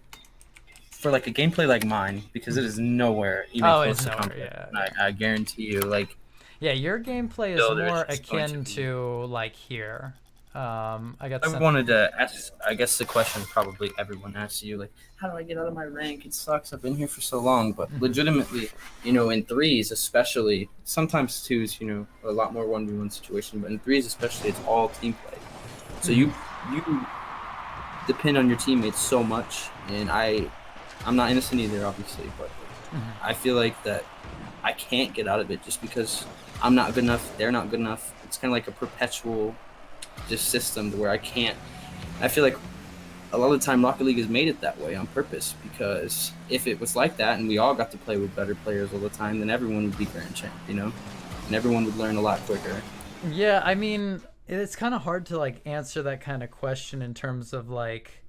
for like a gameplay like mine, because it is nowhere even close to combat, yeah. I guarantee you, like... Yeah, your gameplay is more akin to, like, here. I wanted to ask, I guess the question probably everyone asks you, like, how do I get out of my rank? It sucks. I've been here for so long. But legitimately, you know, in threes especially, sometimes twos, you know, a lot more 1v1 situation, but in threes especially, it's all team play. So you depend on your teammates so much, and I'm not innocent either, obviously, but I feel like that I can't get out of it just because I'm not good enough, they're not good enough. It's kind of like a perpetual just system where I feel like a lot of the time Rocket League has made it that way on purpose, because if it was like that and we all got to play with better players all the time, then everyone would be grand champ, you know, and everyone would learn a lot quicker. Yeah, I mean, it's kind of hard to like answer that kind of question in terms of like,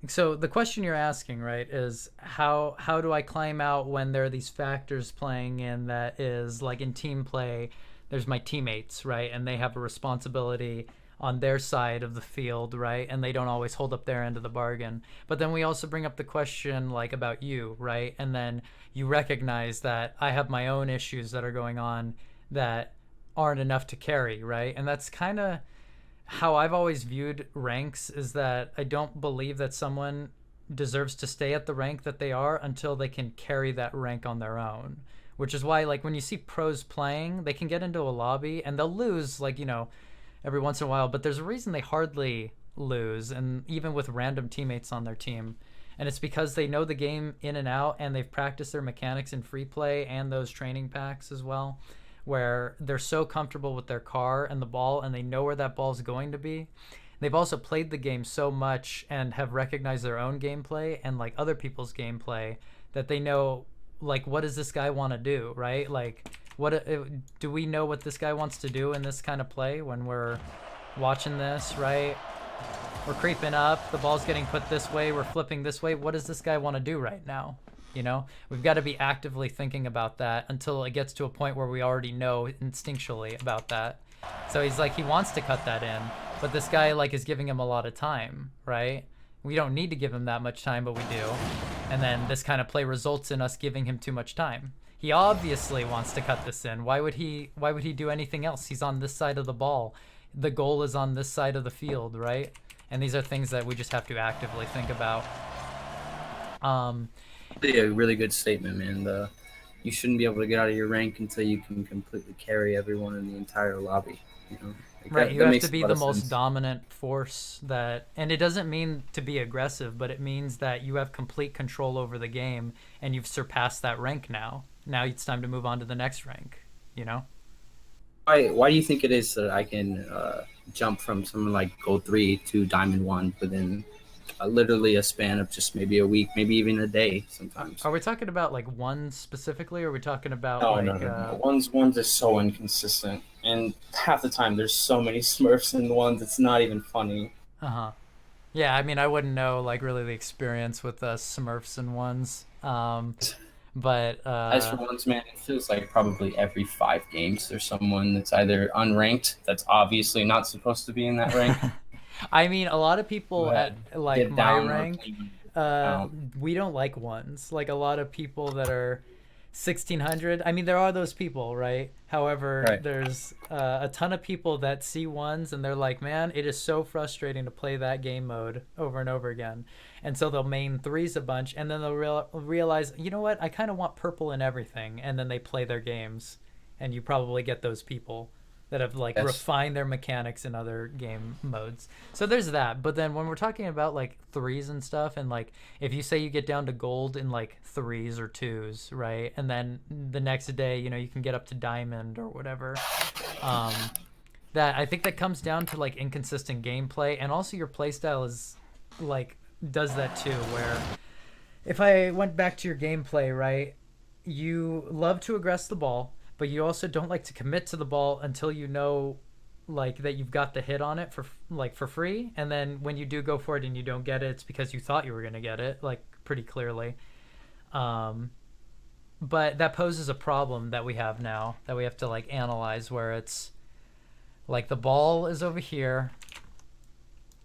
so the question you're asking, right, is how do I climb out when there are these factors playing in that is like in team play, there's my teammates, right, and they have a responsibility on their side of the field, right? And they don't always hold up their end of the bargain. But then we also bring up the question like about you, right? And then you recognize that I have my own issues that are going on that aren't enough to carry, right? And that's kind of how I've always viewed ranks, is that I don't believe that someone deserves to stay at the rank that they are until they can carry that rank on their own. Which is why, like, when you see pros playing, they can get into a lobby and they'll lose, like, you know, every once in a while, but there's a reason they hardly lose, and even with random teammates on their team. And it's because they know the game in and out, and they've practiced their mechanics in free play and those training packs as well, where they're so comfortable with their car and the ball, and they know where that ball's going to be. They've also played the game so much and have recognized their own gameplay and like other people's gameplay that they know, like, what does this guy want to do, right? Like, what do we know what this guy wants to do in this kind of play when we're watching this, right? We're creeping up. The ball's getting put this way. We're flipping this way. What does this guy want to do right now? You know, we've got to be actively thinking about that until it gets to a point where we already know instinctually about that. So he's like, he wants to cut that in, but this guy like is giving him a lot of time, right? We don't need to give him that much time, but we do. And then this kind of play results in us giving him too much time. He obviously wants to cut this in. Why would he do anything else? He's on this side of the ball. The goal is on this side of the field, right? And these are things that we just have to actively think about. A really good statement, man. You shouldn't be able to get out of your rank until you can completely carry everyone in the entire lobby. You know, like right, you have to be the most sense. dominant force and it doesn't mean to be aggressive, but it means that you have complete control over the game and you've surpassed that rank now. Now it's time to move on to the next rank, you know? Why do you think it is that I can jump from something like Gold 3 to Diamond 1 within literally a span of just maybe a week, maybe even a day sometimes? Are we talking about like ones specifically, or are we talking about No. Ones are so inconsistent, and half the time there's so many Smurfs in the ones it's not even funny. Uh-huh. Yeah, I mean, I wouldn't know like really the experience with Smurfs and ones. But As for ones, man, it feels like probably every 5 games there's someone that's either unranked, that's obviously not supposed to be in that rank. I mean, a lot of people at like Get my down or rank, we don't like ones. Like a lot of people that are 1600. I mean, there are those people, right? However, Right. there's a ton of people that see ones and they're like, man, it is so frustrating to play that game mode over and over again. And so they'll main threes a bunch, and then they'll realize, you know what? I kind of want purple in everything, and then they play their games, and you probably get those people that have like Yes. refined their mechanics in other game modes. So there's that. But then when we're talking about like threes and stuff, and like if you say you get down to gold in like threes or twos, right? And then the next day, you know, you can get up to diamond or whatever. That I think that comes down to like inconsistent gameplay, and also your playstyle is like does that too, where if I went back to your gameplay, right, you love to aggress the ball, but you also don't like to commit to the ball until you know like that you've got the hit on it for free, and then when you do go for it and you don't get it, it's because you thought you were going to get it like pretty clearly. But that poses a problem that we have now that we have to like analyze, where it's like the ball is over here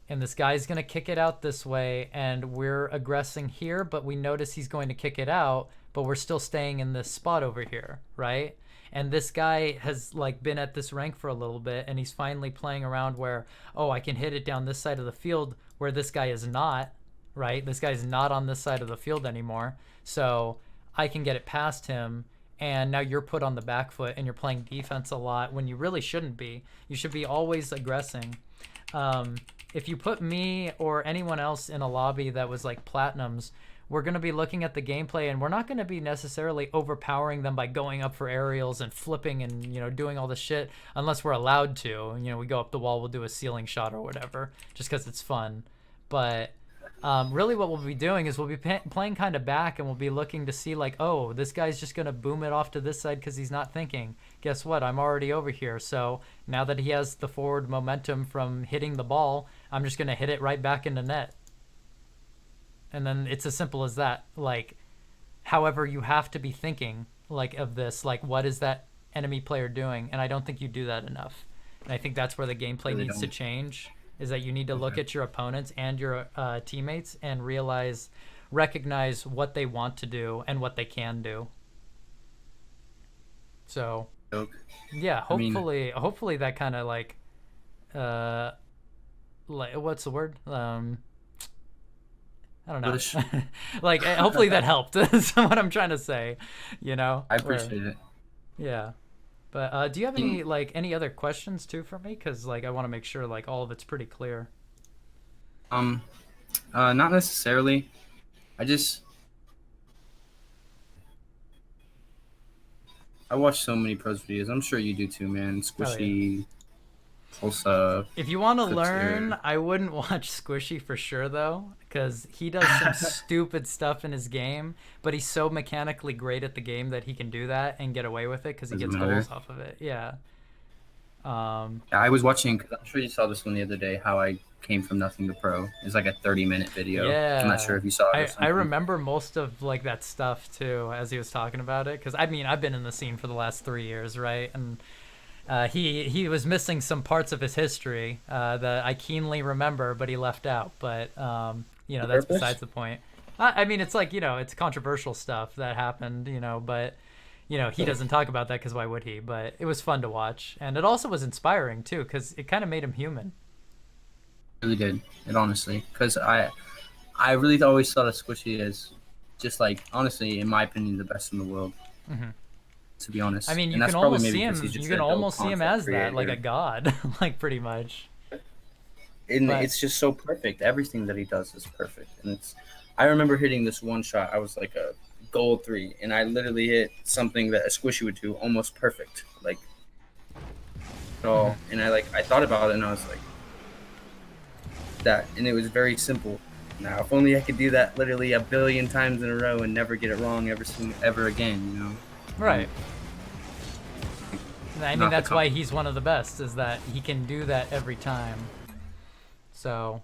and this guy's going to kick it out this way, and we're aggressing here, but we notice he's going to kick it out, but we're still staying in this spot over here, right? And this guy has like been at this rank for a little bit, and he's finally playing around where, oh, I can hit it down this side of the field where this guy is not, right? This guy's not on this side of the field anymore. So I can get it past him, and now you're put on the back foot and you're playing defense a lot when you really shouldn't be. You should be always aggressing. If you put me or anyone else in a lobby that was like platinums, we're going to be looking at the gameplay, and we're not going to be necessarily overpowering them by going up for aerials and flipping and, you know, doing all this shit unless we're allowed to. You know, we go up the wall, we'll do a ceiling shot or whatever just because it's fun. But really what we'll be doing is we'll be playing kind of back, and we'll be looking to see like, oh, this guy's just going to boom it off to this side because he's not thinking. Guess what? I'm already over here. So now that he has the forward momentum from hitting the ball, I'm just going to hit it right back into net. And then it's as simple as that. Like, however, you have to be thinking like of this, like what is that enemy player doing? And I don't think you do that enough. And I think that's where the gameplay Really needs to don't. change, is that you need to look at your opponents and your teammates and recognize what they want to do and what they can do. So Joke. yeah, I mean- hopefully that kind of like what's the word? I don't know. Push. Like hopefully that helped. That's what I'm trying to say, you know. I appreciate it. Yeah. But do you have any other questions too for me? Because like I want to make sure like all of it's pretty clear. Not necessarily. I watch so many pros videos. I'm sure you do too, man. Squishy, Tulsa. If you want to Clips learn, there. I wouldn't watch Squishy for sure though, because he does some stupid stuff in his game, but he's so mechanically great at the game that he can do that and get away with it because he Doesn't gets matter. goals off of it. Yeah. Yeah, I was watching, because I'm sure you saw this one the other day, how I came from nothing to pro. It's like a 30-minute video. I'm not sure Yeah. if you saw it or I something. remember most of like that stuff too as he was talking about it, because I mean I've been in the scene for the last 3 years, right? And he was missing some parts of his history that I keenly remember, but he left out. But you know, that's Purpose? besides the point. I mean, it's like, you know, it's controversial stuff that happened, you know, but you know, he doesn't talk about that because why would he? But it was fun to watch, and it also was inspiring too because it kind of made him human. Really did. It honestly, because I really always thought of Squishy as just like, honestly, in my opinion, the best in the world. Hmm. To be honest, I mean, and you that's can probably almost maybe see because him. he's You just can a dope almost see him content as that, like a creator. god, like pretty much. And But it's just so perfect. Everything that he does is perfect. And it's, I remember hitting this one shot. I was like a gold three, and I literally hit something that a Squishy would do almost perfect, like at mhm. all. And I thought about it, and I was like that, and it was very simple. Now, if only I could do that literally a billion times in a row and never get it wrong ever again, you know. And Right. I mean, not the that's why he's one of the best, is that he can do that every time. So,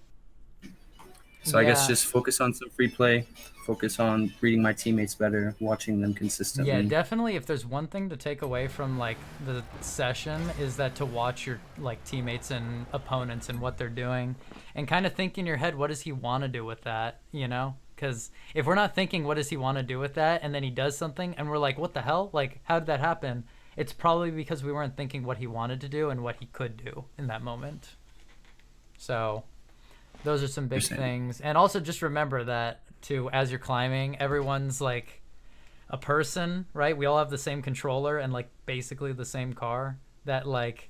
So I guess yeah. just focus on some free play, focus on reading my teammates better, watching them Yeah, consistently. definitely. If there's one thing to take away from like the session is that to watch your like teammates and opponents and what they're doing, and kind of think in your head, what does he want to do with that? You know, because if we're not thinking what does he want to do with that, and then he does something, and we're like, what the hell? Like, how did that happen? It's probably because we weren't thinking what he wanted to do and what he could do in that moment. So those are some big Understand. things, and also just remember that too as you're climbing, everyone's like a person, right? We all have the same controller and like basically the same car. That like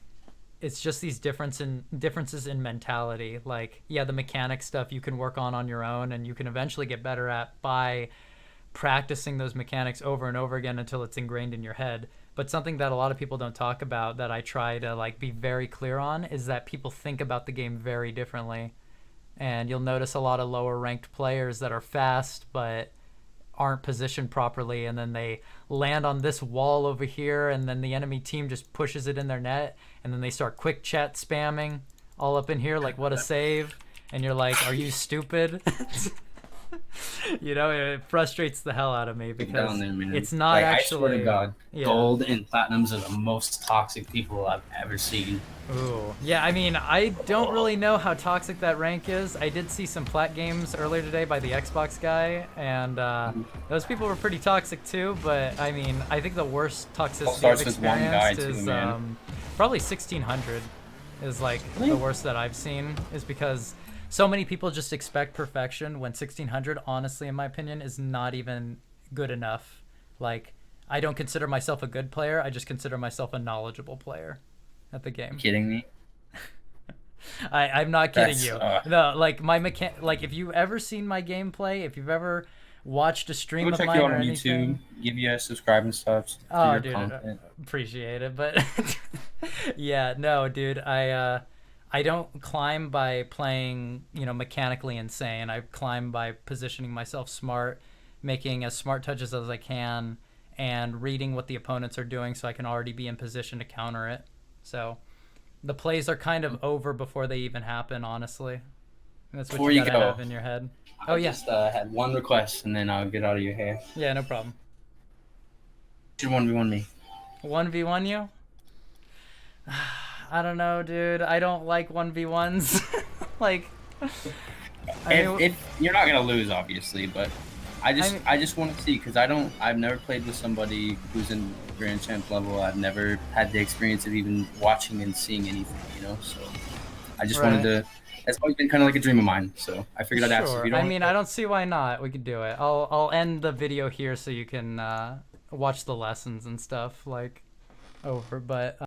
it's just these differences in mentality. Like, yeah, the mechanic stuff you can work on your own, and you can eventually get better at by practicing those mechanics over and over again until it's ingrained in your head. But something that a lot of people don't talk about that I try to like be very clear on is that people think about the game very differently. And you'll notice a lot of lower ranked players that are fast but aren't positioned properly, and then they land on this wall over here, and then the enemy team just pushes it in their net, and then they start quick chat spamming all up in here like what a save, and you're like, are you stupid? You know, it frustrates the hell out of me Get because down there, man. it's not Like, I swear to actually. God, Yeah. gold and platinums are the most toxic people I've ever seen. Ooh. Yeah, I mean, I don't really know how toxic that rank is. I did see some Plat games earlier today by the Xbox guy, and those people were pretty toxic too, but I mean, I think the worst All toxicity I've starts with one guy experienced too, is man. probably 1600 is like Really? the worst that I've seen, is because so many people just expect perfection when 1600, honestly, in my opinion, is not even good enough. Like, I don't consider myself a good player, I just consider myself a knowledgeable player at the game. Kidding me? I'm not kidding That's you. No, like like if you've ever seen my gameplay, if you've ever watched a stream Go of check you mine out or on YouTube. anything. Give you a subscribe and stuff to Oh, your dude, content. appreciate it, but yeah, no, dude, I don't climb by playing, you know, mechanically insane. I climb by positioning myself smart, making as smart touches as I can, and reading what the opponents are doing so I can already be in position to counter it. So the plays are kind of over before they even happen, honestly. That's what Before you you gotta go, have in your head. Oh I yeah, just had one request, and then I'll get out of your hair. yeah, no problem. You 1v1 me. 1v1 you? I don't know, dude. I don't like 1v1s. Like, I mean, If you're not gonna lose, obviously, but I just I mean, I just want to see, because I've never played with somebody who's in Grand Champ level. I've never had the experience of even watching and seeing anything, you know. So I just wanted right. to. That's always been kind of like a dream of mine. So I figured I'd ask if Sure. you I don't. mean, I don't see why not. We could do it. I'll end the video here so you can watch the lessons and stuff like over. But